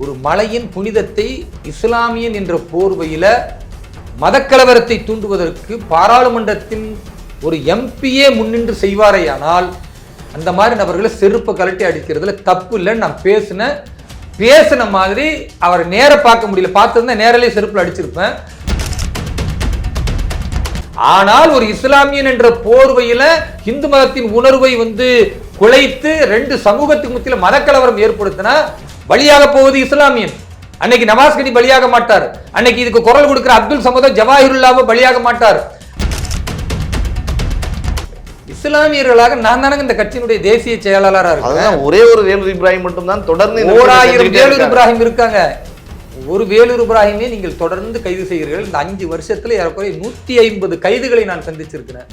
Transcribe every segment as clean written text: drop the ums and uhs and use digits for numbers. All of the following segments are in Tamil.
ஒரு மலையின் புனிதத்தை இஸ்லாமியன் என்ற போர்வையில மதக்கலவரத்தை தூண்டுவதற்கு பாராளுமன்றத்தின் ஒரு எம்பியே முன்னின்று செய்வாரையானால் அந்த மாதிரி நபர்களை செருப்பை கலட்டி அடிக்கிறதுல தப்பு இல்லைன்னு நான் பேசின மாதிரி அவரை நேர பார்க்க முடியல. பார்த்திருந்தா நேரிலே செருப்பில் அடிச்சிருப்பேன். ஆனால் ஒரு இஸ்லாமியன் என்ற போர்வையில இந்து மதத்தின் உணர்வை குலைத்து ரெண்டு சமூகத்துக்கு மத்தியில் மதக்கலவரம் ஏற்படுத்தினா பலியாக போவது இஸ்லாமியன். அன்னைக்கு நவாஸ் கனி பலியாக மாட்டார். அன்னைக்கு இதுக்கு குரல் கொடுக்கிற அப்துல் சமதோ ஜவாஹிருல்லாவோ பலியாக மாட்டார். இஸ்லாமியர்களாக நான் தானே இந்த கட்சியினுடைய தேசிய செயலாளராக இருக்கேன். ஒரே ஒரு வேலூர் இப்ராஹிம் மட்டும் தான் தொடர்ந்து 1000 வேலூர் இப்ராஹிம் இருக்காங்க. ஒரு வேலூர் இப்ராஹிமே நீங்கள் தொடர்ந்து கைது செய்கிறீர்கள். இந்த 5 வருஷத்துல ஏறக்குறைய 150 கைதுகளை நான் சந்திச்சிருக்கிறேன்.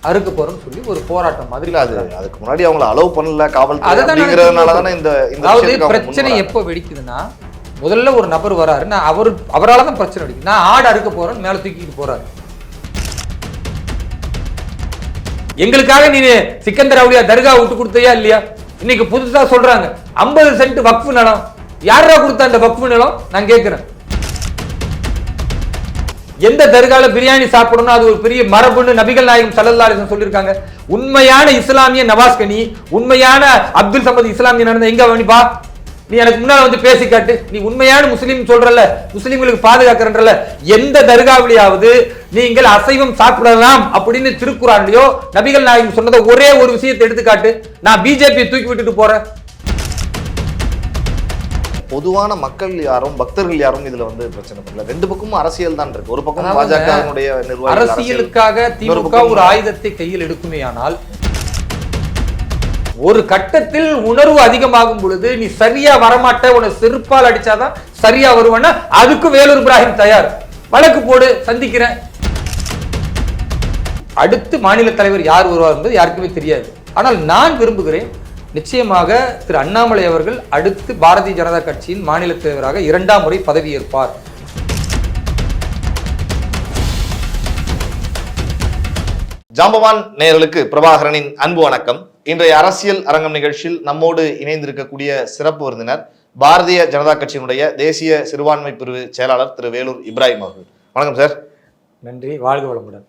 அறுக்க போறோம்னு சொல்லி ஒரு போராட்டம் மாதிரி. அதுக்கு முன்னாடி அவங்கள அலோவ் பண்ணல காவல்துறை. இந்த பிரச்சனை எப்போ வெடிக்குதுன்னா, முதல்ல ஒரு நபர் வராரு, நான் அவரால் தான் பிரச்சனை வெடிக்குது. நான் ஆடு அறுக்க போறேன், மேல தூக்கிட்டு போறாரு. எங்களுக்காக நீ சிக்கந்தர் அவுலியா தர்கா விட்டு கொடுத்தையா இல்லையா? இன்னைக்கு புதுசா சொல்றாங்க 50 சென்ட் வக்ஃபு நிலம். யாரா கொடுத்தா அந்த வக்ஃபு நிலம்? நான் கேட்கிறேன். எந்த தர்கால பிரியாணி சாப்பிடணும் அது ஒரு பெரிய மரபுன்னு நபிகள் நாயகம் ஸல்லல்லாஹு அலைஹி வஸல்லம் சொல்லியிருக்காங்க. உண்மையான இஸ்லாமிய நவாஸ் கனி, உண்மையான அப்துல் சமத் இஸ்லாமிய நடந்த எங்க வணிபா? நீ எனக்கு முன்னால பேசி காட்டு. நீ உண்மையான முஸ்லீம் சொல்றல, முஸ்லீம்களுக்கு பாதுகாக்கிறன்றல, எந்த தர்காவிலேயாவது நீங்கள் அசைவம் சாப்பிடலாம் அப்படின்னு திருக்குறான்லயோ நபிகள் நாயகம் சொன்னதை ஒரே ஒரு விஷயத்தை எடுத்துக்காட்டு. நான் பிஜேபி தூக்கி விட்டுட்டு போறேன். பொதுவான மக்கள் யாரும் பக்தர்கள் யாரும் இதுல பிரச்சனை பண்ணல. ரெண்டு பக்கமும் அரசியல் தான் இருக்கு. ஒரு பக்கம் பாஜகவினுடைய அரசியலுக்காக திமுக ஒரு ஆயுதத்தை கையில் எடுக்குமே, ஆனால் ஒரு கட்டத்தில் உணர்வு அதிகமாகும் பொழுது நீ சரியா வரமாட்ட, உன்னை செருப்பால் அடிச்சாதான் சரியா வருவானா, அதுக்கு வேலூர் இப்ராஹிம் தயார். வழக்கு போடு, சந்திக்கிறேன். அடுத்து மாநில தலைவர் யார் வருவார் என்பது யாருக்குமே தெரியாது. ஆனால் நான் விரும்புகிறேன், நிச்சயமாக திரு அண்ணாமலை அவர்கள் அடுத்து பாரதிய ஜனதா கட்சியின் மாநில தலைவராக 2ஆம் முறை பதவியேற்பார். ஜாம்பவான் நேயர்களுக்கு பிரபாகரனின் அன்பு வணக்கம். இன்றைய அரசியல் அரங்கம் நிகழ்ச்சியில் நம்மோடு இணைந்திருக்கக்கூடிய சிறப்பு விருந்தினர் பாரதிய ஜனதா கட்சியினுடைய தேசிய சிறுபான்மை பிரிவு செயலாளர் திரு வேலூர் இப்ராஹிம் அவர்கள். வணக்கம் சார். நன்றி, வாழ்க வளமுடன்.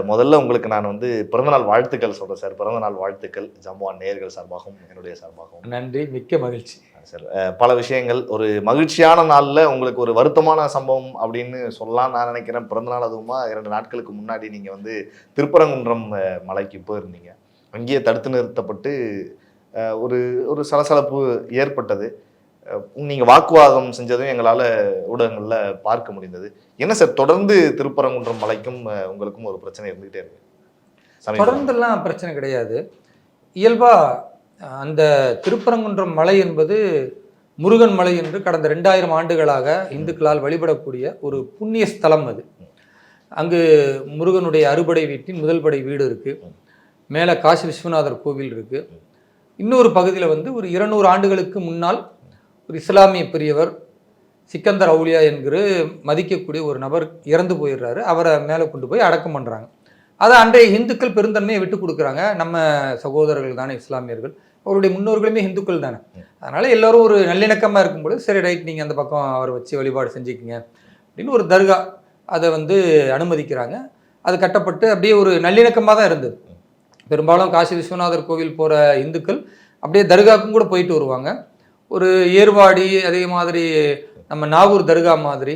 முதல்ல உங்களுக்கு நான் பிறந்தநாள் வாழ்த்துக்கள் சொல்றேன் சார். பிறந்தநாள் வாழ்த்துக்கள் ஜாம்பவான் நேயர்கள் சார்பாகவும் என்னுடைய சார்பாகவும். நன்றி, மிக்க மகிழ்ச்சி சார். பல விஷயங்கள், ஒரு மகிழ்ச்சியான நாள்ல உங்களுக்கு ஒரு வருத்தமான சம்பவம் அப்படின்னு சொல்லலாம் நான் நினைக்கிறேன். பிறந்தநாள் அதுவுமா 2 நாட்களுக்கு முன்னாடி நீங்க திருப்பரங்குன்றம் மலைக்கு போயிருந்தீங்க. அங்கேயே தடுத்து நிறுத்தப்பட்டு ஒரு ஒரு சலசலப்பு ஏற்பட்டது. நீங்க வாக்குவாதம் செஞ்சதும் எங்களால ஊடகங்கள்ல பார்க்க முடிந்தது. என்ன சார், தொடர்ந்து திருப்பரங்குன்றம் மலைக்கும் உங்களுக்கும் ஒரு பிரச்சனை இருந்துகிட்டே இருக்கு? தொடர்ந்துலாம் பிரச்சனை கிடையாது. இயல்பா அந்த திருப்பரங்குன்றம் மலை என்பது முருகன் மலை என்று கடந்த 2000 ஆண்டுகளாக இந்துக்களால் வழிபடக்கூடிய ஒரு புண்ணிய ஸ்தலம். அது அங்கு முருகனுடைய அறுபடை வீட்டின் முதல் படை வீடு இருக்கு. மேலே காசி விஸ்வநாதர் கோவில் இருக்கு. இன்னொரு பகுதியில் ஒரு 200 ஆண்டுகளுக்கு முன்னால் ஒரு இஸ்லாமிய பெரியவர் சிக்கந்தர் அவுலியா என்கிற மதிக்கக்கூடிய ஒரு நபர் இறந்து போயிடுறாரு. அவரை மேலே கொண்டு போய் அடக்கம் பண்ணுறாங்க. அதை அன்றைய இந்துக்கள் பெருந்தன்மையை விட்டு கொடுக்குறாங்க. நம்ம சகோதரர்கள் தானே இஸ்லாமியர்கள், அவருடைய முன்னோர்களுமே இந்துக்கள் தானே, அதனால் எல்லோரும் ஒரு நல்லிணக்கமாக இருக்கும்போது சரி ரைட் நீங்கள் அந்த பக்கம் அவரை வச்சு வழிபாடு செஞ்சுக்கிங்க அப்படின்னு ஒரு தர்கா அதை அனுமதிக்கிறாங்க. அது கட்டப்பட்டு அப்படியே ஒரு நல்லிணக்கமாக தான் இருந்தது. பெரும்பாலும் காசி விஸ்வநாதர் கோவில் போகிற இந்துக்கள் அப்படியே தர்காவுக்கும் கூட போயிட்டு வருவாங்க. ஒரு ஏர்வாடி, அதே மாதிரி நம்ம நாகூர் தர்கா மாதிரி,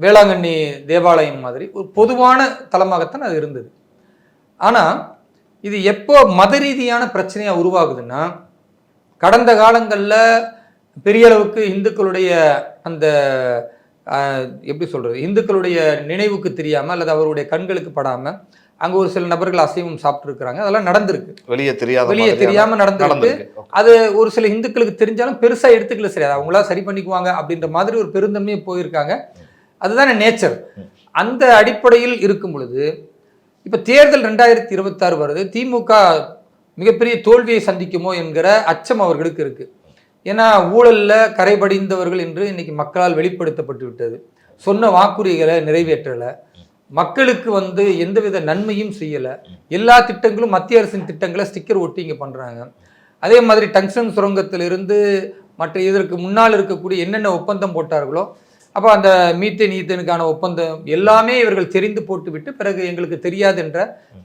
வேளாங்கண்ணி தேவாலயம் மாதிரி ஒரு பொதுவான தலமாகத்தான் அது இருந்தது. ஆனால் இது எப்போ மத ரீதியான பிரச்சனையாக உருவாகுதுன்னா, கடந்த காலங்களில் பெரிய அளவுக்கு இந்துக்களுடைய அந்த எப்படி சொல்கிறது, இந்துக்களுடைய நினைவுக்கு தெரியாமல் அல்லது அவருடைய கண்களுக்கு படாமல் அங்கே ஒரு சில நபர்கள் அசைவம் சாப்பிட்டுருக்குறாங்க. அதெல்லாம் நடந்திருக்கு, வெளியே தெரியாமல் நடந்திருக்கு. அது ஒரு சில இந்துக்களுக்கு தெரிஞ்சாலும் பெருசாக எடுத்துக்கல, சரி அவங்களா சரி பண்ணிக்குவாங்க அப்படின்ற மாதிரி ஒரு பெருந்தன்மையை போயிருக்காங்க. அதுதானே நேச்சர். அந்த அடிப்படையில் இருக்கும் பொழுது இப்போ தேர்தல் 2026 வருது. திமுக மிகப்பெரிய தோல்வியை சந்திக்குமோ என்கிற அச்சம் அவர்களுக்கு இருக்கு. ஏன்னா ஊழல்ல கரைபடிந்தவர்கள் என்று இன்னைக்கு மக்களால் வெளிப்படுத்தப்பட்டு விட்டது. சொன்ன வாக்குறுதிகளை நிறைவேற்றலை, மக்களுக்கு எந்தவித நன்மையும் செய்யலை. எல்லா திட்டங்களும் மத்திய அரசின் திட்டங்களை ஸ்டிக்கர் ஒட்டி இங்கே பண்ணுறாங்க. அதே மாதிரி டங்ஸ்டன் சுரங்கத்திலிருந்து மற்ற இதற்கு முன்னால் இருக்கக்கூடிய என்னென்ன ஒப்பந்தம் போட்டார்களோ, அப்போ அந்த மீத்தேன் ஈத்தேனுக்கான ஒப்பந்தம் எல்லாமே இவர்கள் தெரிந்து போட்டுவிட்டு பிறகு எங்களுக்கு தெரியாது என்ற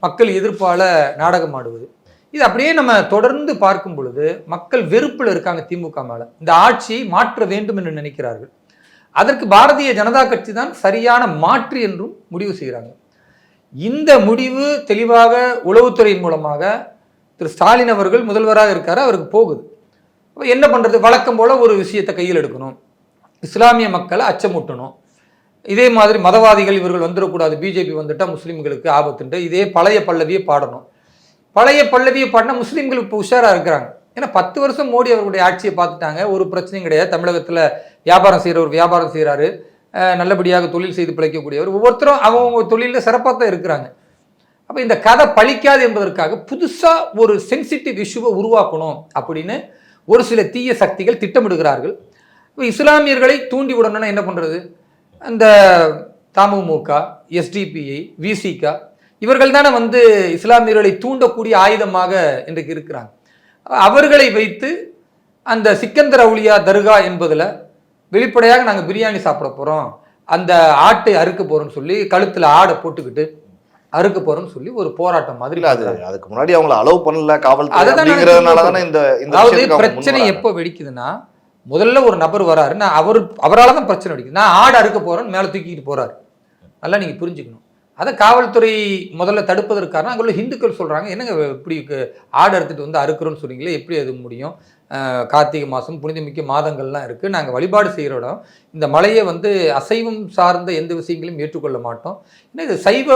மக்கள் எதிர்ப்பால நாடகம் ஆடுவது. இது அப்படியே நம்ம தொடர்ந்து பார்க்கும் பொழுது மக்கள் வெறுப்பில் இருக்காங்க திமுக மேல. இந்த ஆட்சியை மாற்ற வேண்டும் என்று நினைக்கிறார்கள். அதற்கு பாரதிய ஜனதா கட்சி தான் சரியான மாற்று என்றும் முடிவு செய்கிறாங்க. இந்த முடிவு தெளிவாக உளவுத்துறையின் மூலமாக திரு ஸ்டாலின் அவர்கள் முதல்வராக இருக்காரு, அவருக்கு போகுது. என்ன பண்றது? வழக்கம் போல ஒரு விஷயத்தை கையில் எடுக்கணும், இஸ்லாமிய மக்களை அச்சமூட்டணும். இதே மாதிரி மதவாதிகள் இவர்கள் வந்துடக்கூடாது, பிஜேபி வந்துட்டா முஸ்லீம்களுக்கு ஆபத்துன்ட்டு இதே பழைய பல்லவியை பாடணும். பழைய பல்லவியை பாடினா முஸ்லீம்கள் இப்போ உஷாரா இருக்கிறாங்க. ஏன்னா 10 வருஷம் மோடி அவர்களுடைய ஆட்சியை பார்த்துட்டாங்க, ஒரு பிரச்சனையும் கிடையாது. தமிழகத்தில் வியாபாரம் செய்கிறவர் வியாபாரம் செய்கிறாரு, நல்லபடியாக தொழில் செய்து பிழைக்கக்கூடியவர், ஒவ்வொருத்தரும் அவங்க தொழிலில் சிறப்பாக தான் இருக்கிறாங்க. அப்போ இந்த கதை பழிக்காது என்பதற்காக புதுசாக ஒரு சென்சிட்டிவ் இஷ்யூவை உருவாக்கணும் அப்படின்னு ஒரு சில தீய சக்திகள் திட்டமிடுகிறார்கள். இப்போ இஸ்லாமியர்களை தூண்டி விடணும்னா என்ன பண்ணுறது? அந்த தமுமுக, எஸ்டிபிஐ, விசிக இவர்கள் தானே வந்து இஸ்லாமியர்களை தூண்டக்கூடிய ஆயுதமாக இன்றைக்கு இருக்கிறாங்க. அவர்களை வைத்து அந்த சிக்கந்தர் அவுலியா தர்கா என்பதில் வெளிப்படையாக நாங்கள் பிரியாணி சாப்பிட போகிறோம், அந்த ஆட்டை அறுக்க போகிறோம்னு சொல்லி கழுத்தில் ஆடை போட்டுக்கிட்டு அறுக்க போறோம்னு சொல்லி ஒரு போராட்டம் மாதிரி. அதுக்கு முன்னாடி அவங்கள அலோவ் பண்ணல காவல்துறை. இந்த பிரச்சனை எப்போ வெடிக்குதுன்னா, முதல்ல ஒரு நபர் வராரு, நான் அவரால் தான் பிரச்சனை வெடிக்குது. நான் ஆடு அறுக்க போறேன்னு மேலே தூக்கிட்டு போறாரு. நல்லா நீங்க புரிஞ்சுக்கணும். அதை காவல்துறை முதல்ல தடுப்பதற்கான அங்கே உள்ள ஹிந்துக்கள் சொல்றாங்க, என்னங்க இப்படி ஆடு அறுத்துட்டு வந்து அறுக்கிறோன்னு சொன்னீங்களே, எப்படி அது முடியும்? கார்த்திகை மாதம் புனிதமிக்க மாதங்கள்லாம் இருக்குது, நாங்கள் வழிபாடு செய்கிற இடம், இந்த மலையை வந்து அசைவம் சார்ந்த எந்த விஷயங்களையும் ஏற்றுக்கொள்ள மாட்டோம். ஏன்னா இது சைவ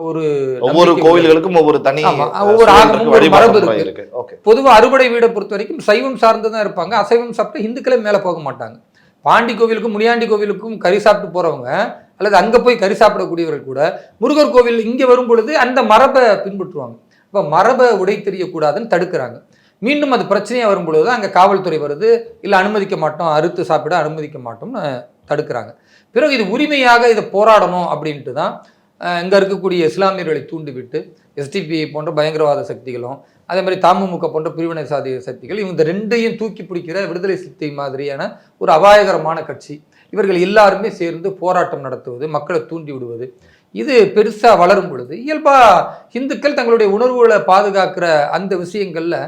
ஒரு ஒவ்வொரு கோவில்களுக்கும் ஒவ்வொரு தனி ஒவ்வொரு ஆகமும் ஒரு மரபு இருக்கு. பொதுவாக அறுபடை வீடை பொறுத்த வரைக்கும் சைவம் சார்ந்து தான் இருப்பாங்க, அசைவம் சாப்பிட்டு இந்துக்களே மேலே போக மாட்டாங்க. பாண்டி கோவிலுக்கும் முனியாண்டி கோவிலுக்கும் கறி சாப்பிட்டு போகிறவங்க அல்லது அங்கே போய் கறி சாப்பிடக்கூடியவர்கள் கூட முருகர் கோவில் இங்கே வரும் பொழுது அந்த மரபை பின்பற்றுவாங்க. இப்போ மரபை உடை தெரியக்கூடாதுன்னு தடுக்கிறாங்க. மீண்டும் அது பிரச்சனையாக வரும்பொழுது அங்கே காவல்துறை வருது, இல்லை அனுமதிக்க மாட்டோம், அறுத்து சாப்பிட அனுமதிக்க மாட்டோம்னு தடுக்கிறாங்க. பிறகு இது உரிமையாக இதை போராடணும் அப்படின்ட்டு தான் இங்கே இருக்கக்கூடிய இஸ்லாமியர்களை தூண்டிவிட்டு எஸ்டிபிஐ போன்ற பயங்கரவாத சக்திகளும் அதே மாதிரி தமுமுக போன்ற பிரிவினை சாதி சக்திகள் இவங்க ரெண்டையும் தூக்கி பிடிக்கிற விடுதலை சிறுத்தை மாதிரியான ஒரு அபாயகரமான கட்சி இவர்கள் எல்லாருமே சேர்ந்து போராட்டம் நடத்துவது, மக்களை தூண்டி விடுவது, இது பெருசாக வளரும் பொழுது இயல்பாக இந்துக்கள் தங்களுடைய உணர்வுகளை பாதுகாக்கிற அந்த விஷயங்களில்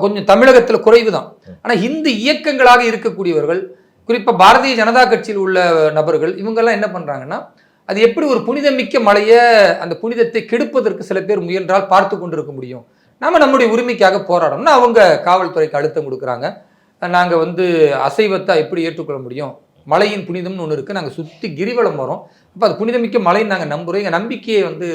கொஞ்சம் தமிழகத்தில் குறைவு தான். ஆனால் இந்து இயக்கங்களாக இருக்கக்கூடியவர்கள், குறிப்பாக பாரதிய ஜனதா கட்சியில் உள்ள நபர்கள், இவங்கெல்லாம் என்ன பண்ணுறாங்கன்னா, அது எப்படி ஒரு புனிதமிக்க மலையை அந்த புனிதத்தை கெடுப்பதற்கு சில பேர் முயன்றால் பார்த்து கொண்டு இருக்க முடியும், நம்ம நம்முடைய உரிமைக்காக போராடணும்னா அவங்க காவல்துறைக்கு அழுத்தம் கொடுக்குறாங்க. நாங்கள் வந்து அசைவத்தை எப்படி ஏற்றுக்கொள்ள முடியும், மலையின் புனிதம்னு ஒன்று இருக்குது, நாங்கள் சுற்றி கிரிவலம் வரோம், அப்போ அது புனிதமிக்க மலைன்னு நாங்கள் நம்புகிறோம், எங்கள் நம்பிக்கையை வந்து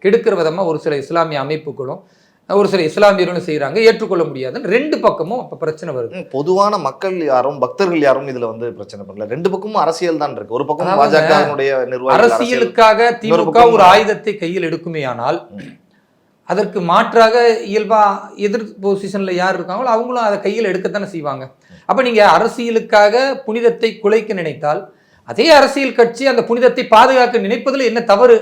கெடுக்கிற விதமாக ஒரு சில இஸ்லாமிய அமைப்புகளும் ஒரு சில இஸ்லாமியர்களும் செய்கிறாங்க, ஏற்றுக்கொள்ள முடியாதுன்னு ரெண்டு பக்கமும் இப்போ பிரச்சனை வருது. பொதுவான மக்கள் யாரும் பக்தர்கள் யாரும் இதில் வந்து பிரச்சனை பண்ணல, ரெண்டு பக்கமும் அரசியல் தான் இருக்கு. ஒரு பக்கம் பாஜகவினுடைய அரசியலுக்காக திமுக ஒரு ஆயுதத்தை கையில் எடுக்குமே, ஆனால் அதற்கு மாற்றாக இயல்பா எதிர் பொசிஷன்ல யார் இருக்காங்களோ அவங்களும் அதை கையில் எடுக்கத்தானே செய்வாங்க. அப்ப நீங்க அரசியலுக்காக புனிதத்தை குலைக்க நினைத்தால் அதே அரசியல் கட்சி அந்த புனிதத்தை பாதுகாக்க நினைப்பதில் என்ன தவறு?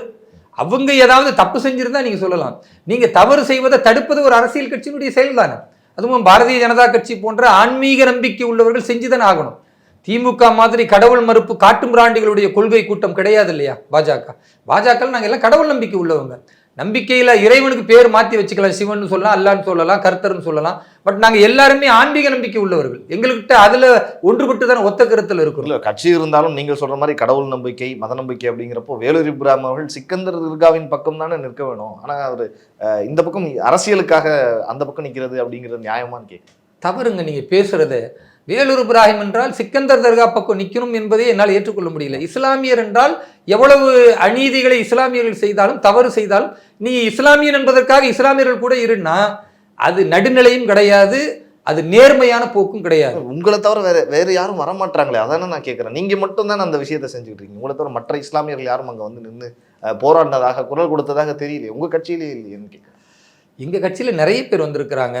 அவங்க ஏதாவது தப்பு செஞ்சிருந்தா நீங்க சொல்லலாம். நீங்க தவறு செய்வதை தடுப்பது ஒரு அரசியல் கட்சியினுடைய செயல் தானே. அதுவும் பாரதிய ஜனதா கட்சி போன்ற ஆன்மீக நம்பிக்கை உள்ளவர்கள் செஞ்சுதானே ஆகணும். திமுக மாதிரி கடவுள் மறுப்பு காட்டும் பிராண்டிகளுடைய கொள்கை கூட்டம் கிடையாது இல்லையா பாஜக. நாங்கள் எல்லாம் கடவுள் நம்பிக்கை உள்ளவங்க. நம்பிக்கையில இறைவனுக்கு பேர் மாற்றி வச்சுக்கலாம், சிவன் சொல்லலாம், அல்லான்னு சொல்லலாம், கர்த்தர்னு சொல்லலாம். பட் நாங்கள் எல்லாருமே ஆன்மீக நம்பிக்கை உள்ளவர்கள். எங்கள்கிட்ட அதுல ஒன்றுபட்டு தானே ஒத்த கருத்தில் இருக்கும். இல்லை கட்சி இருந்தாலும் நீங்கள் சொல்ற மாதிரி கடவுள் நம்பிக்கை மத நம்பிக்கை அப்படிங்கிறப்போ வேலூர் இப்ராஹிம் அவர்கள் சிக்கந்தர் தர்காவின் பக்கம் தானே நிற்க வேணும். ஆனால் அவர் இந்த பக்கம் அரசியலுக்காக அந்த பக்கம் நிற்கிறது அப்படிங்கிறது நியாயமான்னு கேட்குறேன். தவறுங்க நீங்க பேசுறது. வேலூர் இப்ராஹிம் என்றால் சிக்கந்தர் தர்கா பக்கம் நிற்கணும் என்பதை என்னால் ஏற்றுக்கொள்ள முடியல. இஸ்லாமியர் என்றால் எவ்வளவு அநீதிகளை இஸ்லாமியர்கள் செய்தாலும் தவறு செய்தாலும் நீ இஸ்லாமியன் என்பதற்காக இஸ்லாமியர்கள் கூட இருந்தா அது நடுநிலையும் கிடையாது, அது நேர்மையான போக்கும் கிடையாது. உங்களை தவிர வேற யாரும் வரமாட்டாங்களே, அதானே நான் கேட்குறேன். நீங்க மட்டும் தான் அந்த விஷயத்தை செஞ்சுக்கிட்டு இருக்கீங்க. உங்களை தவிர மற்ற இஸ்லாமியர்கள் யாரும் அங்கே வந்து நின்று போராடினதாக குரல் கொடுத்ததாக தெரியலையே, உங்க கட்சியிலே இல்லையேன்னு கேட்குறேன். எங்க கட்சியில நிறைய பேர் வந்திருக்கிறாங்க.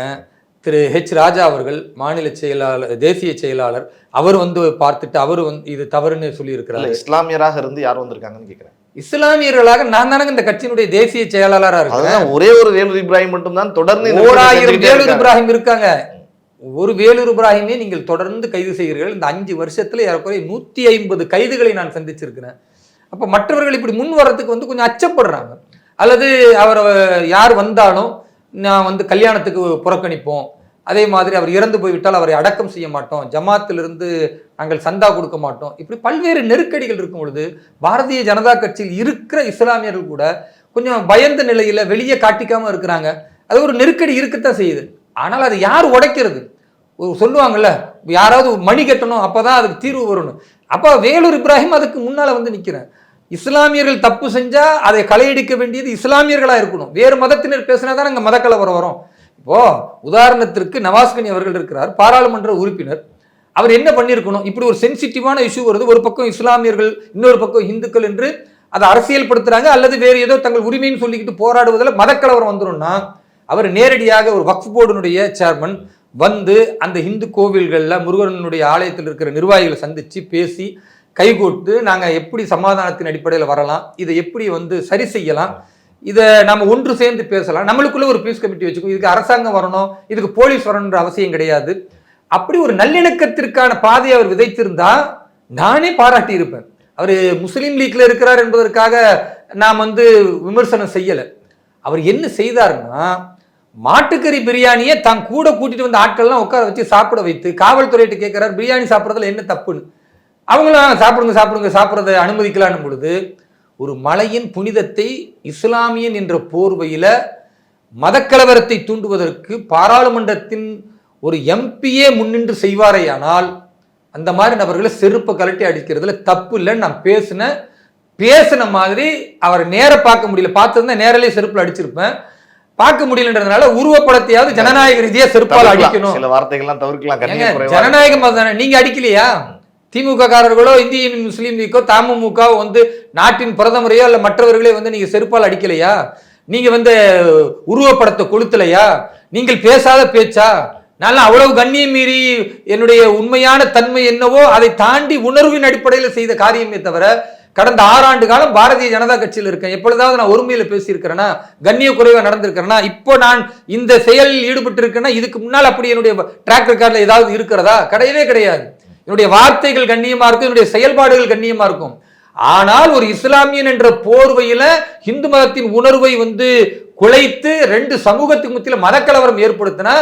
திரு ஹெச் ராஜா அவர்கள் மாநில செயலாளர், தேசிய செயலாளர், அவர் வந்து பார்த்துட்டு அவர் வந்து இது தவறுன்னு சொல்லி இருக்கிறார். இஸ்லாமியராக இருந்து யார் வந்திருக்காங்கன்னு கேட்கிறேன். இஸ்லாமியர்களாக நான் தானே இந்த கட்சியினுடைய தேசிய செயலாளராக இருக்கேன். ஒரே ஒரு வேலூர் இப்ராஹிம் மட்டும் தான் தொடர்ந்து 1000 வேலூர் இப்ராஹிம் இருக்காங்க. ஒரு வேலூர் இப்ராஹிமே நீங்கள் தொடர்ந்து கைது செய்கிறீர்கள். இந்த 5 வருஷத்துல ஏறக்குறைய 150 கைதுகளை நான் சந்திச்சிருக்கிறேன். அப்ப மற்றவர்கள் இப்படி முன் வர்றதுக்கு கொஞ்சம் அச்சப்படுறாங்க. அல்லது அவர் யார் வந்தாலும் நான் கல்யாணத்துக்கு புறக்கணிப்போம், அதே மாதிரி அவர் இறந்து போய்விட்டால் அவரை அடக்கம் செய்ய மாட்டோம், ஜமாத்திலிருந்து நாங்கள் சந்தா கொடுக்க மாட்டோம், இப்படி பல்வேறு நெருக்கடிகள் இருக்கும் பொழுது பாரதிய ஜனதா கட்சியில் இருக்கிற இஸ்லாமியர்கள் கூட கொஞ்சம் பயந்த நிலையில வெளியே காட்டிக்காம இருக்கிறாங்க. அது ஒரு நெருக்கடி இருக்கத்தான் செய்யுது. ஆனால் அதை யார் உடைக்கிறது? சொல்லுவாங்கல்ல, யாராவது மணி கட்டணும், அப்பதான் அதுக்கு தீர்வு வரணும். அப்ப வேலூர் இப்ராஹிம் அதுக்கு முன்னால நிக்கிறேன். இஸ்லாமியர்கள் தப்பு செஞ்சா அதை களையடிக்க வேண்டியது இஸ்லாமியர்களா இருக்கணும். வேறு மதத்தினர் பேசினாதான் அங்க மதக்கலவரம் வரும். இப்போ உதாரணத்திற்கு நவாஸ்கனி அவர்கள் இருக்கிறார், பாராளுமன்ற உறுப்பினர். அவர் என்ன பண்ணியிருக்கணும்? இப்படி ஒரு சென்சிட்டிவான இஷ்யூ வருது, ஒரு பக்கம் இஸ்லாமியர்கள் இன்னொரு பக்கம் இந்துக்கள் என்று அதை அரசியல் படுத்துறாங்க, அல்லது வேறு ஏதோ தங்கள் உரிமைன்னு சொல்லிக்கிட்டு போராடுவதில் மதக்கலவரம் வந்துடும்னா அவர் நேரடியாக ஒரு வக்ஃப் போர்டினுடைய சேர்மன் அந்த இந்து கோவில்களில் முருகனுடைய ஆலயத்தில் இருக்கிற நிர்வாகிகளை சந்திச்சு பேசி கைகோட்டு நாங்கள் எப்படி சமாதானத்தின் அடிப்படையில் வரலாம், இதை எப்படி சரி செய்யலாம், இதை நம்ம ஒன்று சேர்ந்து பேசலாம், நம்மளுக்குள்ள ஒரு பீஸ் கமிட்டி வச்சுக்கோ, இதுக்கு அரசாங்கம் வரணும், இதுக்கு போலீஸ் வரணுன்ற அவசியம் கிடையாது. அப்படி ஒரு நல்லிணக்கத்திற்கான பாதையை அவர் விதைத்திருந்தா நானே பாராட்டி இருப்பேன். அவர் முஸ்லீம் லீக்ல இருக்கிறார் என்பதற்காக நாம் விமர்சனம் செய்யலை. அவர் என்ன செய்தாருன்னா, மாட்டுக்கறி பிரியாணியை தான் கூட கூட்டிட்டு வந்த ஆட்கள்லாம் உட்கார வச்சு சாப்பிட வைத்து காவல்துறையிட்ட கேட்கிறார், பிரியாணி சாப்பிட்றதுல என்ன தப்புன்னு. அவங்களும் சாப்பிடுங்க சாப்பிட்றதை அனுமதிக்கலான்னு பொழுது ஒரு மலையின் புனிதத்தை இஸ்லாமியன் என்ற போர்வையில மதக்கலவரத்தை தூண்டுவதற்கு பாராளுமன்றத்தின் ஒரு எம்பியே முன்னின்று செய்வாரையானால் அந்த மாதிரி நபர்களை செருப்பை கலட்டி அடிக்கிறதுல தப்பு இல்லைன்னு நான் பேசின மாதிரி அவர் நேர பார்க்க முடியல. பார்த்திருந்தா நேரிலே செருப்புல அடிச்சிருப்பேன். பார்க்க முடியலன்றதுனால உருவப்படத்தையாவது ஜனநாயக ரீதியா செருப்பால் அடிக்கணும். சில வார்த்தைகள்லாம் தவிர்க்கலாம். ஜனநாயகம் தானே. நீங்க அடிக்கலையா? திமுக காரர்களோ இந்திய முஸ்லீம் லீக்கோ தமுக நாட்டின் பிரதமரையோ அல்ல மற்றவர்களே நீங்க செருப்பால் அடிக்கலையா? நீங்க உருவப்படத்தை கொளுத்தலையா? நீங்கள் பேசாத பேச்சா? நான் அவ்வளவு கண்ணியம் மீறி என்னுடைய உண்மையான தன்மை என்னவோ அதை தாண்டி உணர்வின் அடிப்படையில் செய்த காரியமே தவிர கடந்த 6 ஆண்டு காலம் பாரதிய ஜனதா கட்சியில் இருக்கேன். எப்பொழுதாவது நான் ஒருமையில பேசியிருக்கிறேன்னா, கண்ணிய குறைவா நடந்திருக்கிறேன்னா, இப்போ நான் இந்த செயலில் ஈடுபட்டு இருக்கேன்னா, இதுக்கு முன்னால் அப்படி என்னுடைய ட்ராக் ரெக்கார்ட்ல ஏதாவது இருக்கிறதா? கிடையவே கிடையாது. என்னுடைய வார்த்தைகள் கண்ணியமா இருக்கும், என்னுடைய செயல்பாடுகள் கண்ணியமா இருக்கும். ஆனால் ஒரு இஸ்லாமியன் என்ற போர்வையில இந்து மதத்தின் உணர்வை குலைத்து 2 சமூகத்துக்கு மத்தியில் மதக்கலவரம் ஏற்படுத்தினா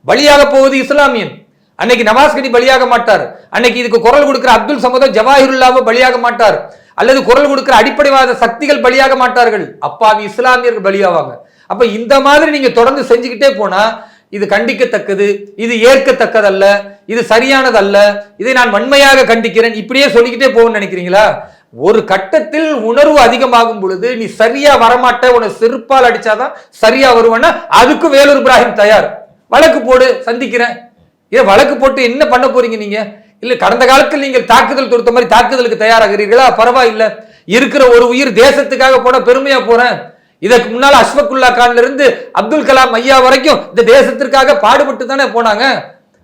பலியாக போவது இஸ்லாமியன். அன்னைக்கு நவாஸ்கனி பலியாக மாட்டார், அன்னைக்கு இதுக்கு குரல் கொடுக்கிற அப்துல் சமதோ ஜவாஹிருல்லாவோ பலியாக மாட்டார், அல்லது குரல் கொடுக்கிற அடிப்படைவாத சக்திகள் பலியாக மாட்டார்கள். அப்பாவி இஸ்லாமியர்கள் பலியாவாங்க. அப்ப இந்த மாதிரி நீங்க தொடர்ந்து செஞ்சுக்கிட்டே போனா இது கண்டிக்கத்தக்கது, இது ஏற்கத்தக்கதல்ல, இது சரியானதல்ல, இதை நான் வன்மையாக கண்டிக்கிறேன், இப்படியே சொல்லிக்கிட்டே போகணும்னு நினைக்கிறீங்களா? ஒரு கட்டத்தில் உணர்வு அதிகமாகும் பொழுது நீ சரியா வரமாட்ட, உன்னை செருப்பால் அடிச்சாதான் சரியா வருவேன்னா அதுக்கு வேலூர் இப்ராஹிம் தயார். வழக்கு போடு, சந்திக்கிறேன். ஏன் வழக்கு போட்டு என்ன பண்ண போறீங்க நீங்க? இல்ல கடந்த காலத்தில் நீங்கள் தாக்குதல் தொடுத்த மாதிரி தாக்குதலுக்கு தயாராகிறீர்களா? பரவாயில்ல, இருக்கிற ஒரு உயிர் தேசத்துக்காக போன பெருமையா போறேன். இதற்கு முன்னால் அஷ்ஃபக்குல்லா கான்ல இருந்து அப்துல் கலாம் ஐயா வரைக்கும் இந்த தேசத்திற்காக பாடுபட்டு தானே போனாங்க.